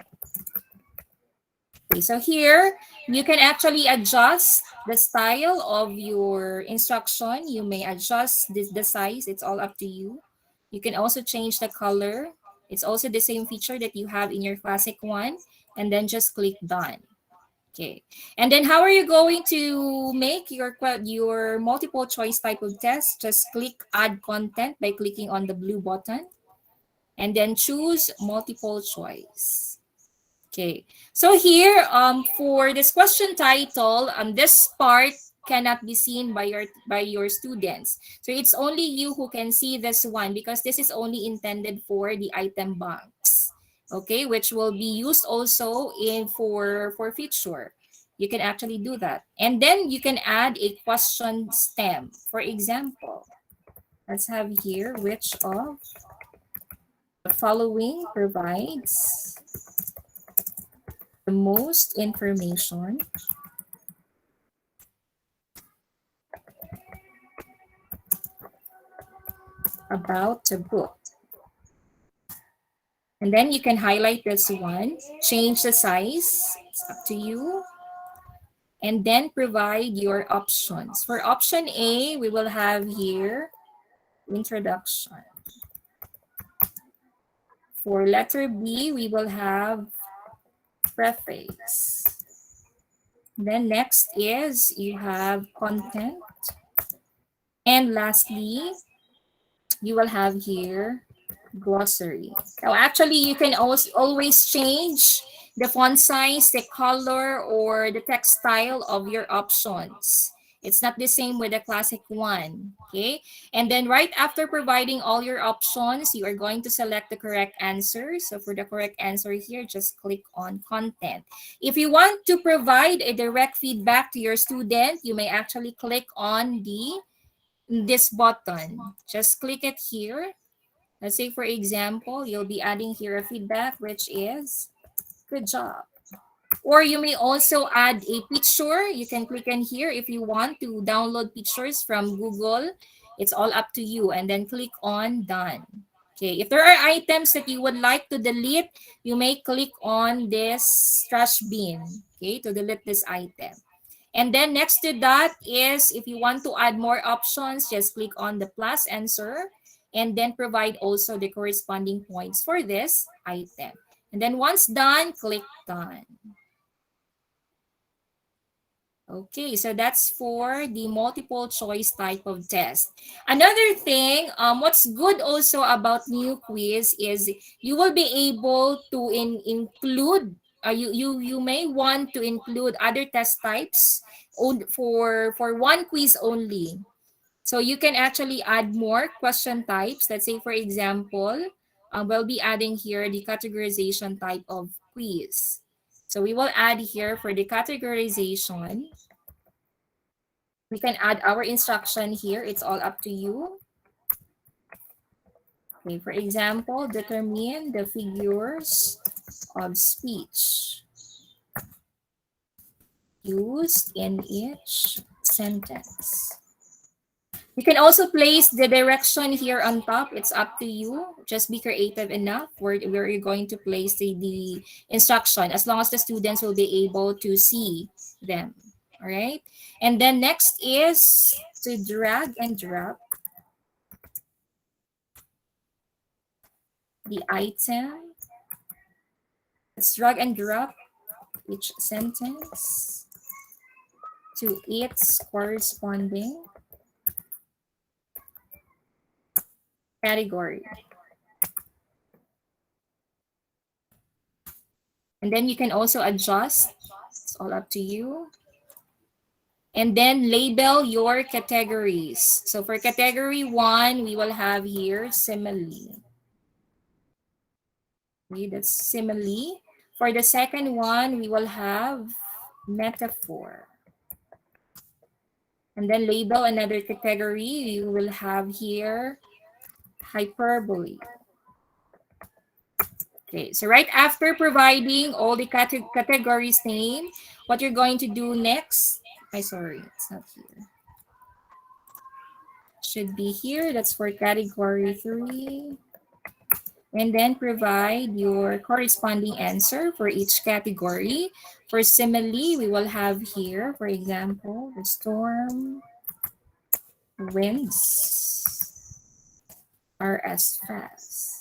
Okay, so here, you can actually adjust the style of your instruction. You may adjust the size. It's all up to you. You can also change the color. It's also the same feature that you have in your classic one. And then just click done. Okay. And then how are you going to make your multiple choice type of test? Just click add content by clicking on the blue button. And then choose multiple choice. Okay, so here for this question title, this part cannot be seen by your students. So it's only you who can see this one because this is only intended for the item banks. Okay, which will be used also for feature. You can actually do that. And then you can add a question stem. For example, let's have here which of The following provides the most information about the book. And then you can highlight this one, change the size, it's up to you. And then provide your options. For option A, we will have here introduction. For letter B, we will have preface. Then next is you have content. And lastly, you will have here glossary. Now, actually, you can also always change the font size, the color, or the text style of your options. It's not the same with the classic one, okay? And then right after providing all your options, you are going to select the correct answer. So for the correct answer here, just click on content. If you want to provide a direct feedback to your student, you may actually click on this button. Just click it here. Let's say, for example, you'll be adding here a feedback, which is good job. Or you may also add a picture. You can click in here if you want to download pictures from Google. It's all up to you. And then click on done. Okay, if there are items that you would like to delete, you may click on this trash bin, okay, to delete this item. And then next to that is if you want to add more options, just click on the plus answer and then provide also the corresponding points for this item. And then once done, click done. Okay, so that's for the multiple choice type of test. Another thing, what's good also about new quiz is you will be able to include, you may want to include other test types for one quiz only. So you can actually add more question types. Let's say, for example, we'll be adding here the categorization type of quiz. So we will add here for the categorization. We can add our instruction here. It's all up to you. Okay, for example, determine the figures of speech used in each sentence. You can also place the direction here on top. It's up to you. Just be creative enough where you're going to place the instruction, as long as the students will be able to see them. All right. And then next is to drag and drop the item. Let's drag and drop each sentence to its corresponding category. And then you can also adjust. It's all up to you. And then label your categories. So for category 1, we will have here simile. Okay, that's simile. For the second one, we will have metaphor. And then label another category. You will have here hyperbole. Okay, so right after providing all the categories name, what you're going to do next, sorry, it's not here. Should be here, that's for category 3. And then provide your corresponding answer for each category. For simile, we will have here, for example, the storm winds are as fast.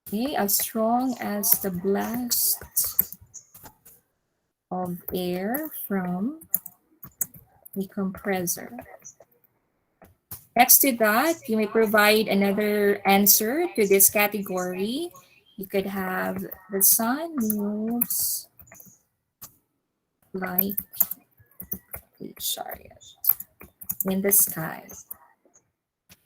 Okay, as strong as the blast of air from a compressor. Next to that, you may provide another answer to this category. You could have the sun moves like a chariot in the sky.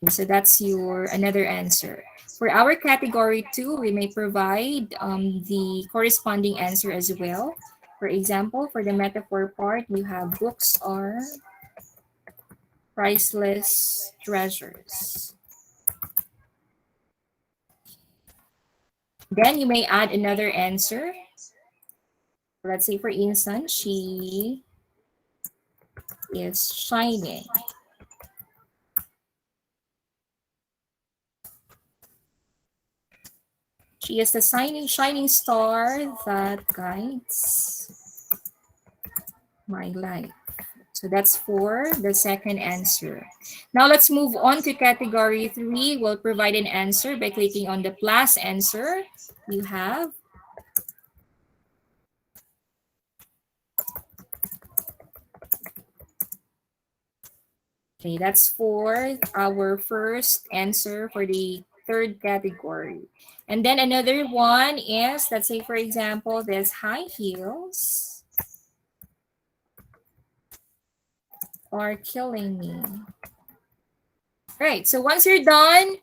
So that's your another answer. For our category 2, we may provide the corresponding answer as well. For example, for the metaphor part, you have books are priceless treasures. Then you may add another answer. Let's say, for instance, she is shining. She is the shining star that guides my life. So that's for the second answer. Now let's move on to category 3. We'll provide an answer by clicking on the plus answer. You have okay, that's for our first answer for the third category. And then another one is, let's say, for example, there's high heels are killing me. Right, so once you're done,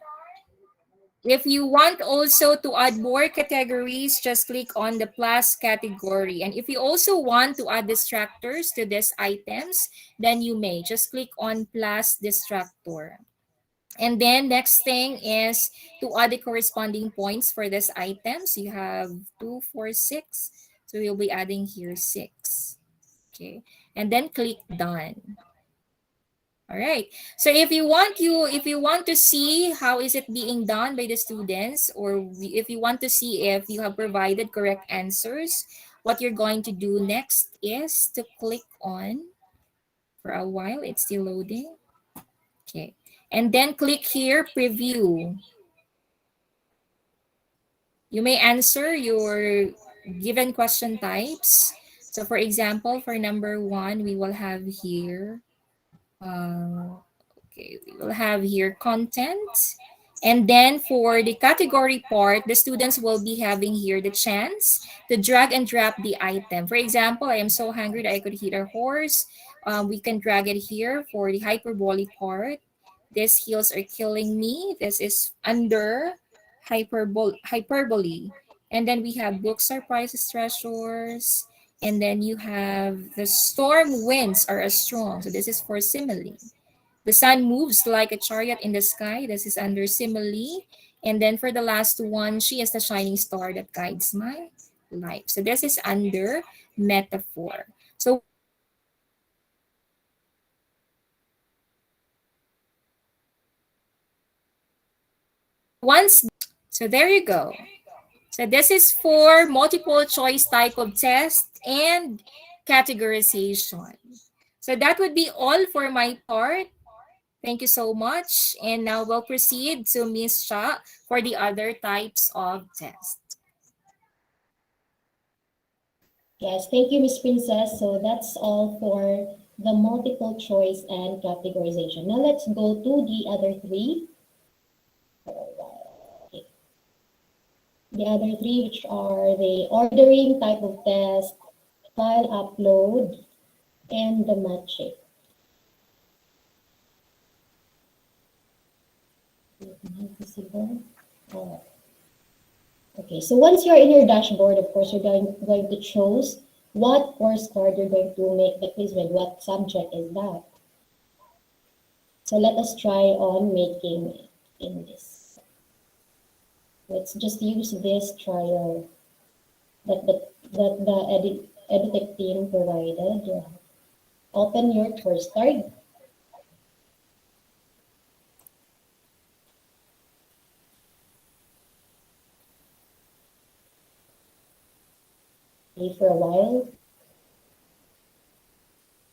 if you want also to add more categories, just click on the plus category. And if you also want to add distractors to these items, then you may just click on plus distractor. And then next thing is to add the corresponding points for these items. You have 2, 4, 6. So you'll be adding here 6. Okay. And then click done. All right. So if you want to see how is it being done by the students, or if you want to see if you have provided correct answers, what you're going to do next is to click on, for a while it's still loading. Okay. And then click here, preview. You may answer your given question types. So for example, for number 1, we will have here okay, we will have here content. And then for the category part, the students will be having here the chance to drag and drop the item. For example, I am so hungry that I could eat a horse. We can drag it here for the hyperbole part. These heels are killing me. This is under hyperbole. And then we have books are priceless treasures. And then you have the storm winds are as strong. So this is for simile. The sun moves like a chariot in the sky. This is under simile. And then for the last one, she is the shining star that guides my life. So this is under metaphor. So there you go. So this is for multiple choice type of test and categorization. So that would be all for my part. Thank you so much. And now we'll proceed to Ms. Cha for the other types of tests. Yes, thank you, Miss Princess. So that's all for the multiple choice and categorization. Now let's go to the other 3. Okay. The other 3, which are the ordering type of test, file upload, and the matching. All right. Okay, so once you're in your dashboard, of course, you're going to choose what course card you're going to make the quiz with. What subject is that? So let us try on making it in this. Let's just use this trial that the editech team provided. Open your course card. Wait for a while.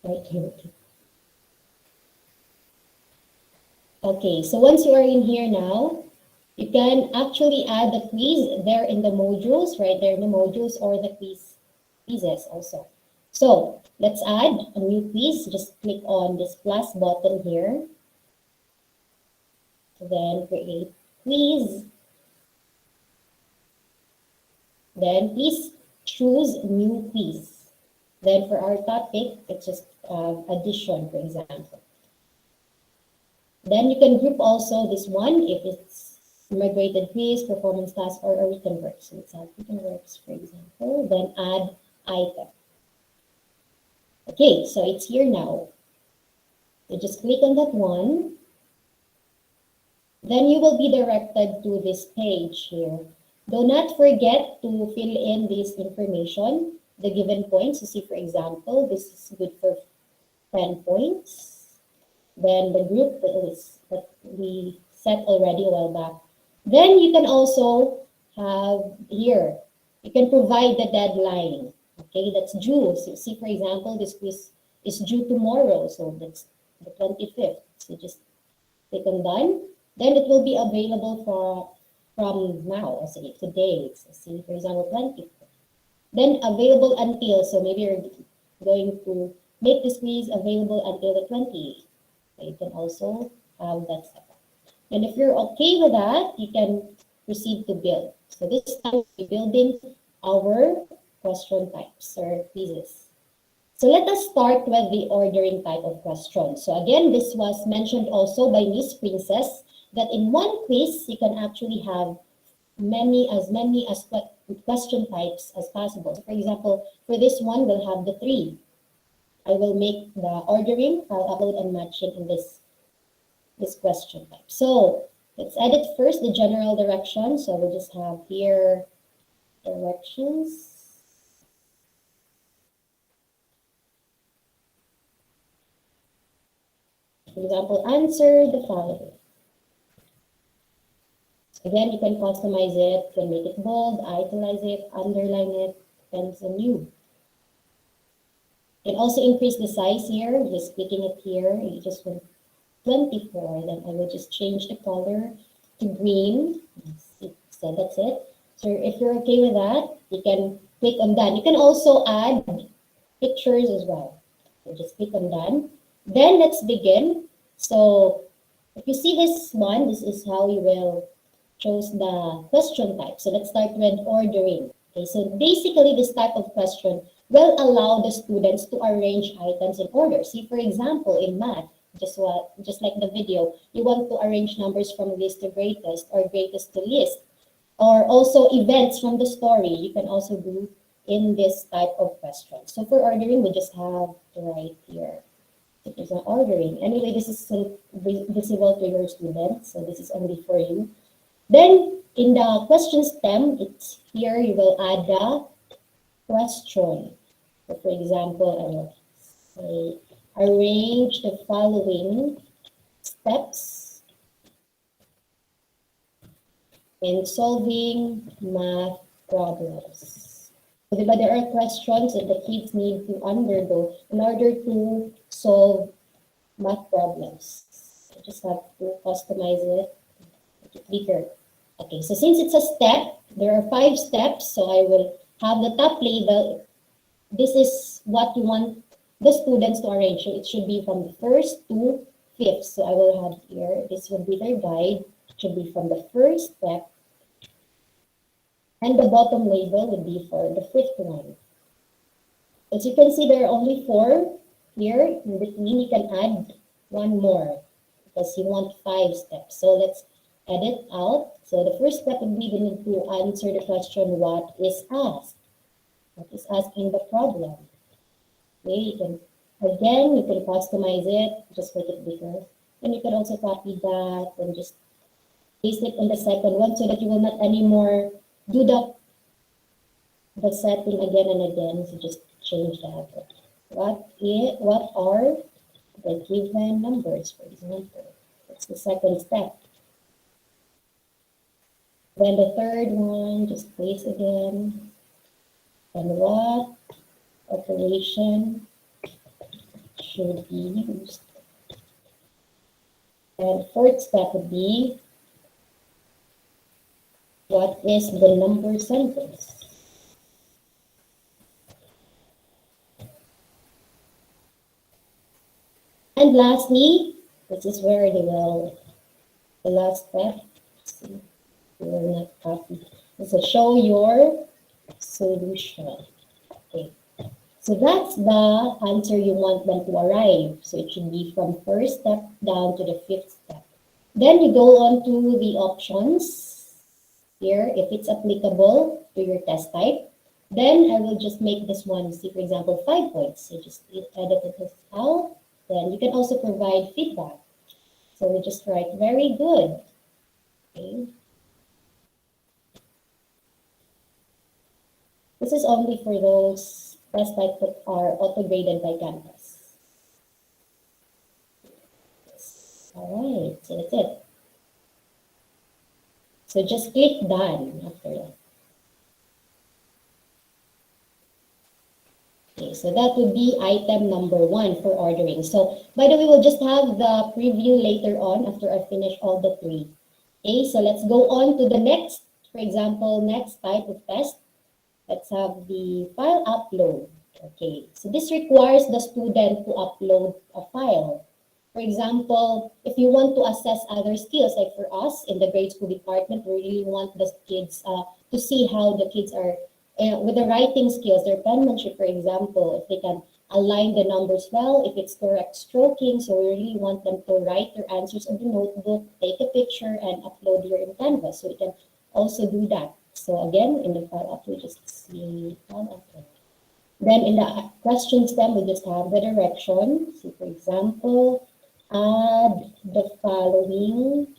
Right here. Okay, so once you are in here now, you can actually add the quiz there in the modules, right there in the modules, or the quizzes also. So let's add a new quiz. Just click on this plus button here. Then create quiz. Then please choose new quiz. Then for our topic, it's just addition, for example. Then you can group also this one if it's migrated quiz, performance task, or a written work. So let's have written works, for example. Then add item. Okay, so it's here now. So just click on that one. Then you will be directed to this page here. Do not forget to fill in this information, the given points. You see, for example, this is good for 10 points. Then the group that we set already a while back. Then you can also have here, you can provide the deadline. Okay, that's due. So see, for example, this quiz is due tomorrow. So that's the 25th. So just click on done. Then it will be available from now, say today. So see, for example, 20th. Then available until, so maybe you're going to make this quiz available until the 28th. So you can also have that set up. And if you're okay with that, you can proceed to build. So this time we're building our question types or quizzes. So let us start with the ordering type of question. So again, this was mentioned also by Miss Princess that in one quiz, you can actually have many as question types as possible. So for example, for this one, we'll have the 3. I will make the ordering, I'll upload and match it in this question type. So let's edit first the general direction. So we'll just have here directions. For example, answer the following. Again, you can customize it, you can make it bold, italize it, underline it, depends on you. You can also increase the size here, just clicking it here, you just want 24, then I will just change the color to green. So that's it. So if you're okay with that, you can click on done. You can also add pictures as well. So just click on done. Then let's begin. So if you see this one, this is how you will choose the question type. So let's start with ordering. Okay, so basically this type of question will allow the students to arrange items in order. See, for example, in math, just like the video, you want to arrange numbers from least to greatest or greatest to least, or also events from the story. You can also do in this type of question. So for ordering, we just have to write here. It is not ordering. Anyway, this is visible to your students, so this is only for you. Then in the question stem, it's here you will add the question. So for example, I will say arrange the following steps in solving math problems. So there are questions that the kids need to undergo in order to solve math problems. You just have to customize it, make it bigger. Okay, so since it's a step, there are 5 steps, so I will have the top label. This is what you want the students to arrange. So it should be from the 1st to 5th. So I will have here, this will be their guide. It should be from the 1st step. And the bottom label would be for the 5th one. As you can see, there are only 4 here. In between, you can add 1 more because you want 5 steps. So let's edit out. So the first step would be we need to answer the question, what is asked? What is asking the problem? Okay, you can customize it, just make it bigger. And you can also copy that and just paste it in the second one so that you will not anymore do the setting again and again. So just change that. What are the given numbers, for example? That's the second step. Then the third one, just place again. And what operation should be used? And fourth step would be, what is the number sentence? And lastly, this is where the last step. See, we will not copy. So show your solution. Okay. So that's the answer you want them to arrive. So it should be from first step down to the 5th step. Then you go on to the options here, if it's applicable to your test type. Then I will just make this one, see, for example, 5 points. So just edit it out. Then you can also provide feedback. So we just write very good. Okay. This is only for those test types that are auto-graded by Canvas. All right, so that's it. So just click done after that. Okay, so that would be item number 1 for ordering. So by the way, we'll just have the preview later on after I finish all the 3. Okay, so let's go on to the next, for example, next type of test. Let's have the file upload. Okay, so this requires the student to upload a file. For example, if you want to assess other skills, like for us in the grade school department, we really want the kids to see how the kids are with the writing skills, their penmanship, for example, if they can align the numbers well, if it's correct stroking. So we really want them to write their answers on the notebook, take a picture, and upload here in Canvas. So we can also do that. So again, in the file upload, just see file upload. Then in the question stem, we just have the direction. So for example, add the following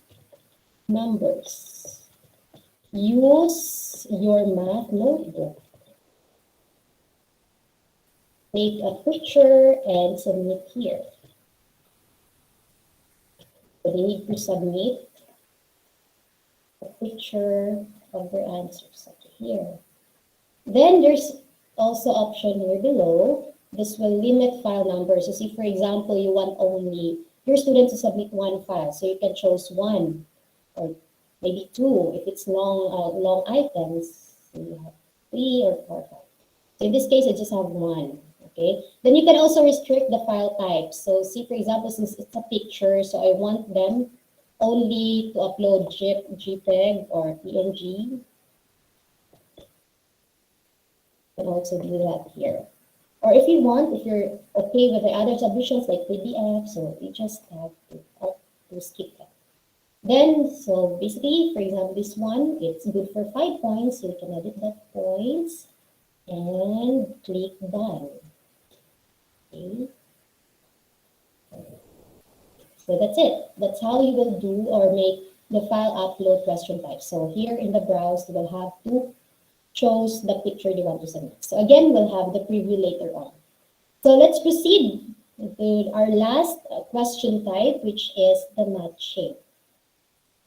numbers. Use your math notebook. Take a picture and submit here. So they need to submit a picture of their answers. Okay, here. Then there's also option here below. This will limit file numbers. So see, for example, you want only your student to submit 1 file. So you can choose 1 or maybe 2 if it's long items. So you have 3 or 4 files. So in this case, I just have 1. Okay. Then you can also restrict the file type. So see, for example, since it's a picture, so I want them only to upload JPEG or PNG. You can also do that here. Or if you want, if you're okay with the other submissions like PDF, so you just have to skip that. Then, so basically, for example, this one, it's good for 5 points. So you can edit that points and click done. Okay. So that's it. That's how you will do or make the file upload question type. So here in the browse, you will have to choose the picture you want to submit. So again, we'll have the preview later on. So let's proceed to our last question type, which is the matching.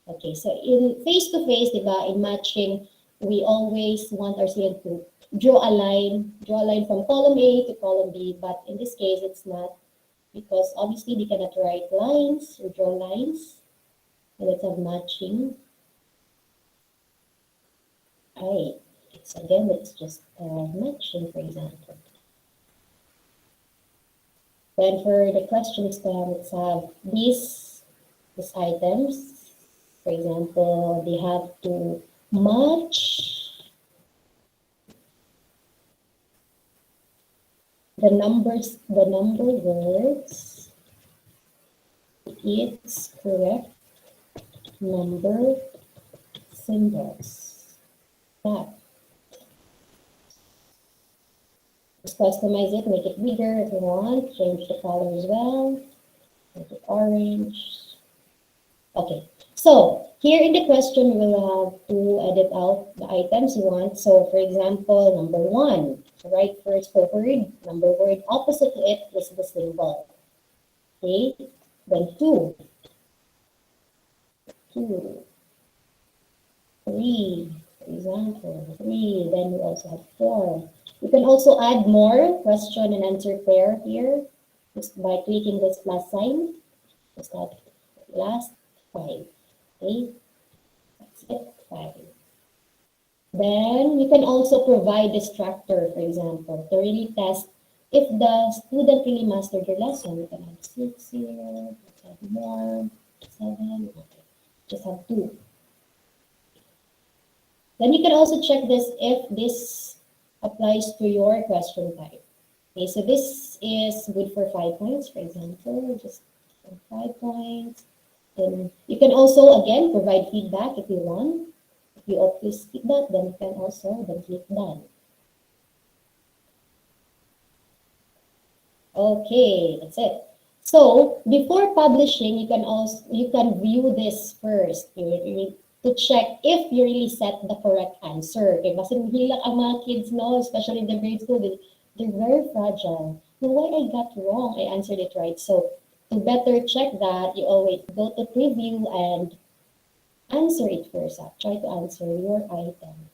Okay, so in face-to-face, diba, in matching, we always want our student to draw a line from column A to column B, but in this case, it's not, because obviously they cannot write lines or draw lines. So let's have matching. All right, so again, let's just matching, for example. Then for the question stem, let's have these items. For example, they have to match the number words, its correct number symbols. That. Just customize it, make it bigger if you want, change the color as well, make it orange. Okay, so here in the question, we will have to edit out the items you want. So for example, number 1, so right first for word, number word, opposite to it is the symbol. Okay, then 2, 3, for example, 3, then we also have 4. You can also add more question and answer pair here just by clicking this plus sign. Just that last 5. Okay, that's it, 5. Then you can also provide the structure, for example, to really test if the student really mastered your lesson. You can have 6 here, let's have more, 7, okay, just have 2. Then you can also check this if this applies to your question type. Okay, so this is good for 5 points, for example, just 5 points. Then you can also, again, provide feedback if you want. If you opt to skip that, then you can also then click done. Okay, that's it. So before publishing, you can view this first. You need to check if you really set the correct answer. Okay, kasi hilak ang mga kids, no, especially in the grade school, they're very fragile. No, why I got wrong? I answered it right. So to better check that, you always go to preview and answer it first. Try to answer your item.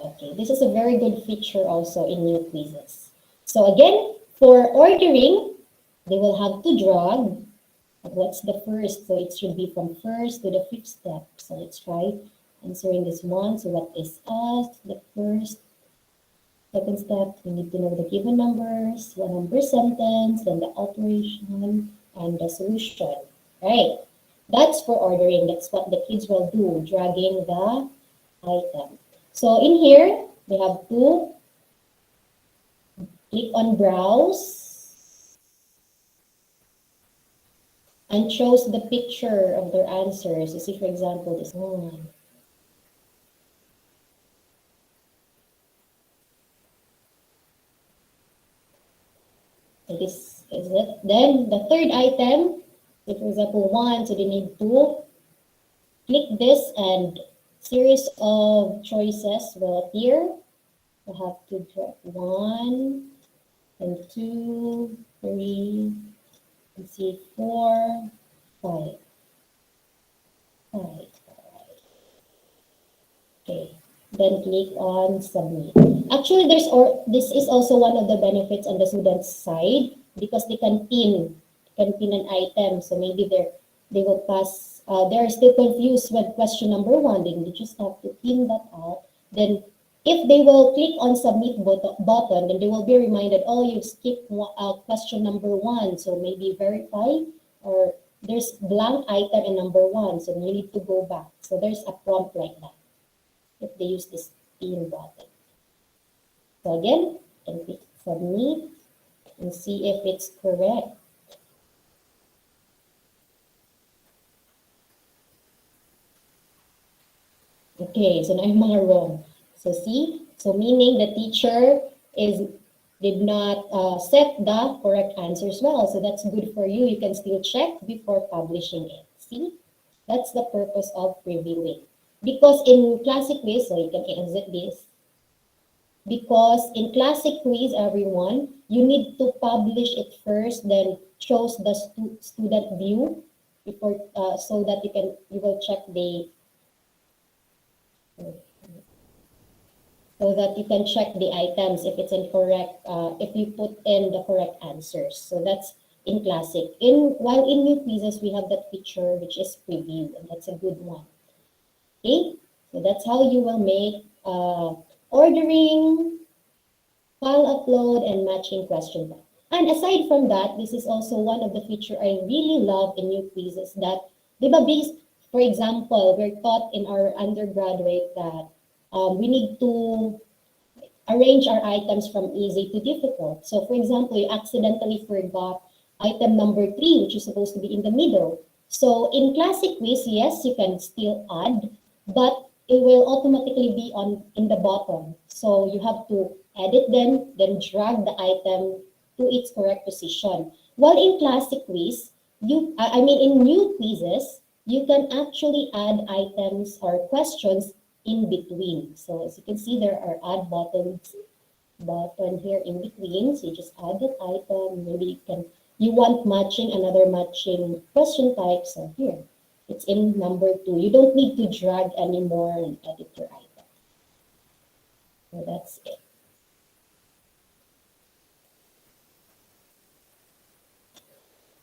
Okay, this is a very good feature also in new quizzes. So again, for ordering, they will have to drag. What's the first? So it should be from first to the fifth step. So let's try answering this one. So what is asked? The first, second step, we need to know the given numbers, one number sentence, then the alteration, and the solution. Right? That's for ordering. That's what the kids will do, dragging the item. So in here, we have to click on browse and shows the picture of their answers. You see, for example, this one. So this is it. Then the third item, so for example, one, so they need to click this and series of choices will appear. You have to drag 1 and 2, 3, and see 4, 5. 5. Okay. Then click on submit. Actually, this is also one of the benefits on the student's side because they can pin an item. So maybe they will pass. They're still confused with question number 1. Then they just have to pin that out. Then if they will click on submit button, then they will be reminded, oh, you skipped question number 1. So maybe verify, or there's blank item in number 1. So you need to go back. So there's a prompt like that if they use this pin button. So again, you can click submit and see if it's correct. Okay, so now yung mga wrong. So see, so meaning the teacher did not set the correct answer as well. So that's good for you. You can still check before publishing it. See, that's the purpose of previewing. Because in classic quiz, so you can exit this. Because in classic quiz, everyone, you need to publish it first, then shows the student view before, so that you will check so that you can check the items if it's incorrect, if you put in the correct answers. So that's in classic. While in new quizzes, we have that feature which is preview, and that's a good one. Okay, so that's how you will make ordering, file upload, and matching question bank. And aside from that, this is also one of the feature I really love in new quizzes that, for example, we're taught in our undergraduate that we need to arrange our items from easy to difficult. So for example, you accidentally forgot item number 3, which is supposed to be in the middle. So in classic quiz, yes, you can still add, but it will automatically be in the bottom. So you have to edit them, then drag the item to its correct position. While in classic quiz, in new quizzes, you can actually add items or questions in between. So as you can see, there are add button here in between. So you just add that item. Maybe you want another matching question type. So here, it's in number 2. You don't need to drag anymore and edit your item. So that's it.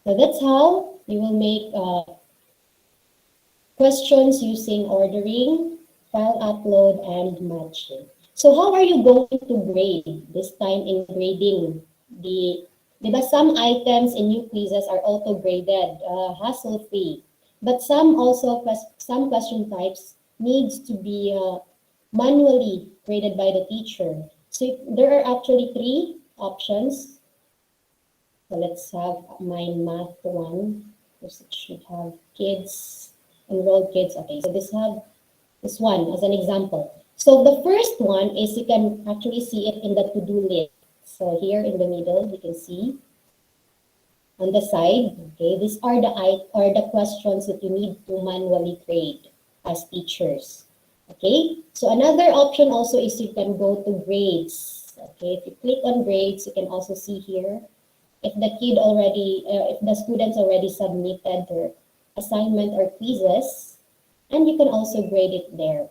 So that's how you will make questions using ordering, file upload, and matching. So how are you going to grade? This time in grading, some items in new quizzes are auto-graded, hassle-free. But some question types needs to be manually graded by the teacher. So there are actually 3 options. So let's have my math one. This should have enrolled kids. Okay, so this one as an example. So the first one is you can actually see it in the to-do list. So here in the middle, you can see on the side, okay, these are the questions that you need to manually grade as teachers. Okay, so another option also is you can go to grades. Okay, if you click on grades, you can also see here if if the students already submitted their assignment or quizzes, and you can also grade it there.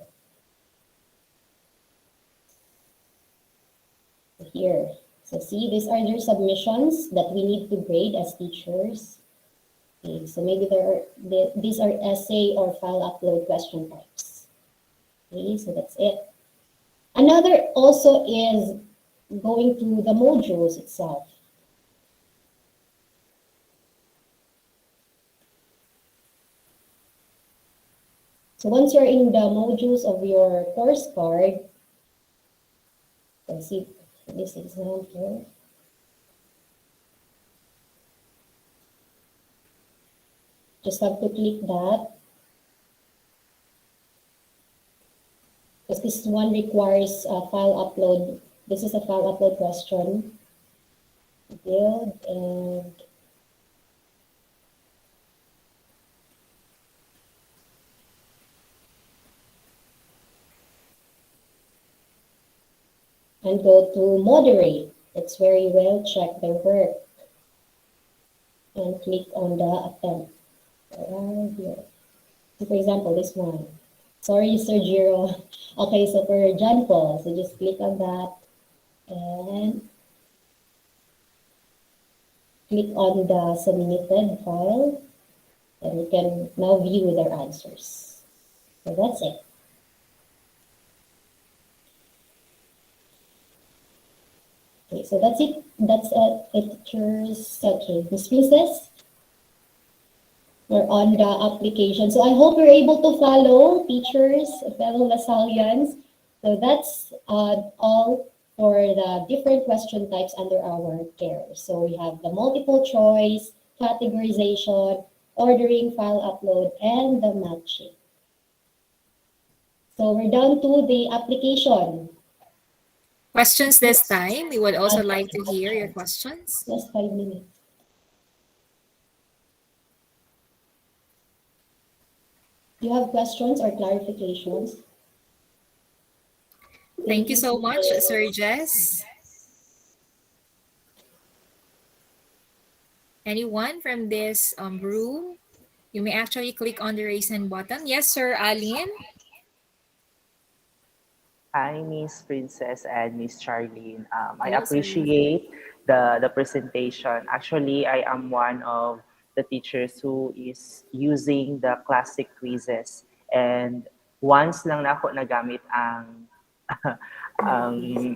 Here, so see, these are their submissions that we need to grade as teachers. Okay, so maybe these are essay or file upload question types. Okay, so that's it. Another also is going to the modules itself. So once you're in the modules of your course card, let's see this exam here. Just have to click that. Because this one requires a file upload. This is a file upload question. Build and go to moderate. It's where you will check their work and click on the attempt. Here. So for example, this one. Sorry, Sir Jiro. Okay, so for John Paul, so just click on that and click on the submitted file, and you can now view their answers. So that's it. Okay, so that's it. That's it. Teachers. Okay, Miss Princess, we're on the application. So I hope you're able to follow, teachers, fellow Lasallians. So that's all for the different question types under our care. So we have the multiple choice, categorization, ordering, file upload, and the matching. So we're down to the application. Questions this time? We would also like to hear your questions. Just 5 minutes. Do you have questions or clarifications? Thank you so much, Sir Jess. Anyone from this room? You may actually click on the raise hand button. Yes, Sir Alin. Hi, Miss Princess and Miss Charlene. I Hello, Sir. appreciate the presentation. Actually, I am one of the teachers who is using the classic quizzes. And once lang na ako nagamit ang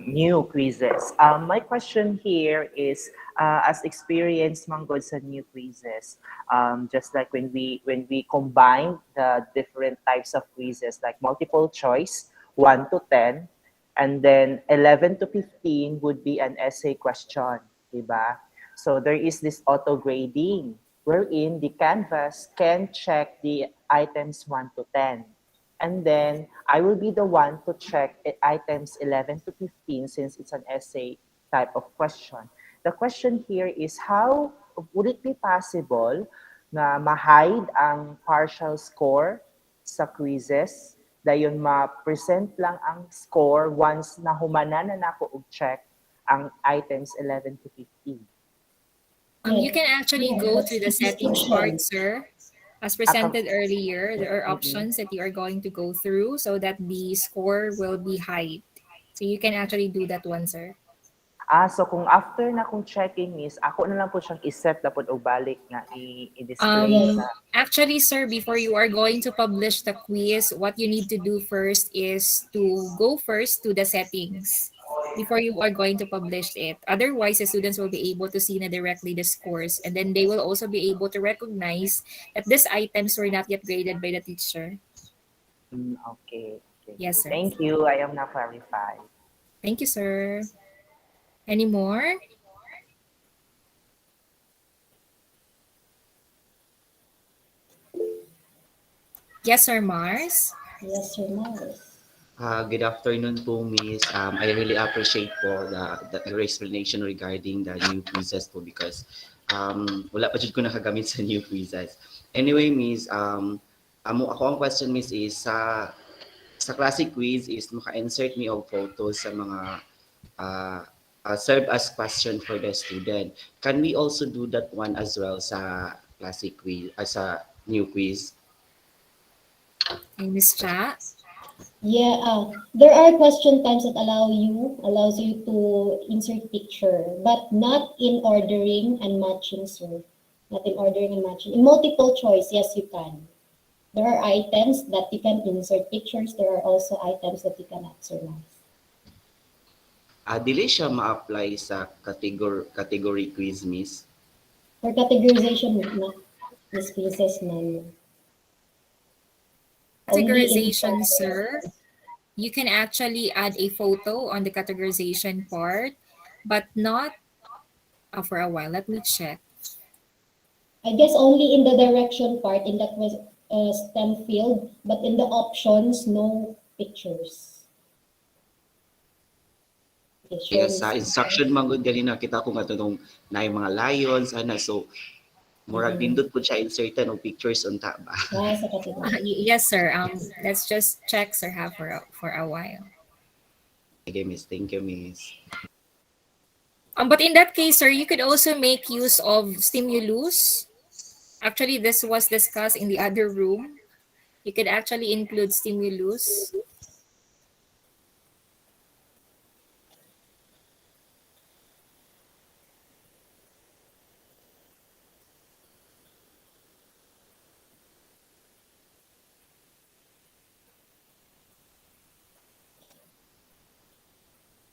new quizzes. My question here is, as experienced manggod sa new quizzes, just like when we combine the different types of quizzes like multiple choice, 1 to 10, and then 11 to 15 would be an essay question, diba? So there is this auto grading wherein the Canvas can check the items 1 to 10. And then I will be the one to check items 11 to 15 since it's an essay type of question. The question here is, how would it be possible na ma-hide ang partial score sa quizzes? Dayon ma-present lang ang score once nahumanan na nako og check ang items 11 to 15. You can actually go to the settings part, sir. As presented earlier, there are options that you are going to go through so that the score will be hide. So you can actually do that one, sir. So kung after na kung checking is, ako na lang po siyang iset na po o balik nga i-display sa... Actually, sir, before you are going to publish the quiz, what you need to do first is to go first to the settings before you are going to publish it. Otherwise, the students will be able to see na directly the scores, and then they will also be able to recognize that these items were not yet graded by the teacher. Okay. Yes, sir. Thank you. I am now clarified. Thank you, sir. Any more? Yes, sir, Mars. Yes, sir, Mars. Good afternoon po, Miss. I really appreciate po your explanation regarding the new quizzes po because wala pa dyan ko nakagamit sa new quizzes. Anyway, Miss, ako ang question, Miss, is sa classic quiz is maka-insert me of photos sa mga uh, serve as question for the student. Can we also do that one as well sa classic quiz, sa new quiz? Okay, Miss Cha. Yeah, there are question times that allows you to insert picture, but not in ordering and matching, sir. Not in ordering and matching. In multiple choice, yes, you can. There are items that you can insert pictures. There are also items that you cannot surmise. Dili siya ma-apply sa category quiz, Miss? For categorization, Miss Princess, none. Only in Categorization, sir. You can actually add a photo on the categorization part, but not for a while. Let me check. I guess only in the direction part, in that was STEM field, but in the options, no pictures. Okay, sure, Yes, sa Miss instruction man gud gali nakita ko nga tunong na mga lions ana so murag nindot po siya insertan og pictures unta ba. Sa category. Yes, sir. Let's just check, sir, for a while. Okay, Miss. Thank you, Miss. But in that case, sir, you could also make use of stimulus. Actually, this was discussed in the other room. You could actually include stimulus.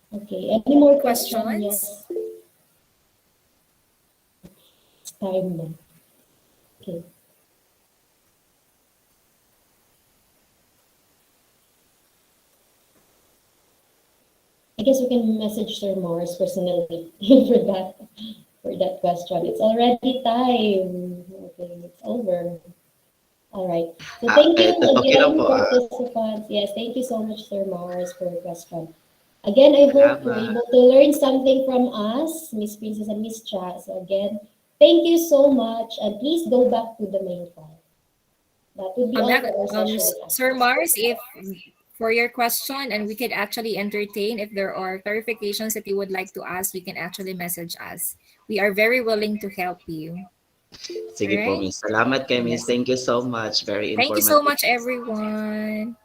Okay, any more questions? Questions? Yes. It's time na. Okay. I guess we can message Sir Morris personally for that question. It's already time. Okay, it's over. All right. So thank you okay lang again, po, participants. Yes, thank you so much, Sir Morris, for your question. Again, I hope you're able to learn something from us, Miss Princess and Miss Cha. So again, thank you so much, and please go back to the main call. That would be all for our session. Sir Mars, if for your question, and we could actually entertain if there are clarifications that you would like to ask, we can actually message us. We are very willing to help you. Sige po, Miss. Salamat kay Miss. Yes. Thank you so much. Very informative. Thank you so much, everyone.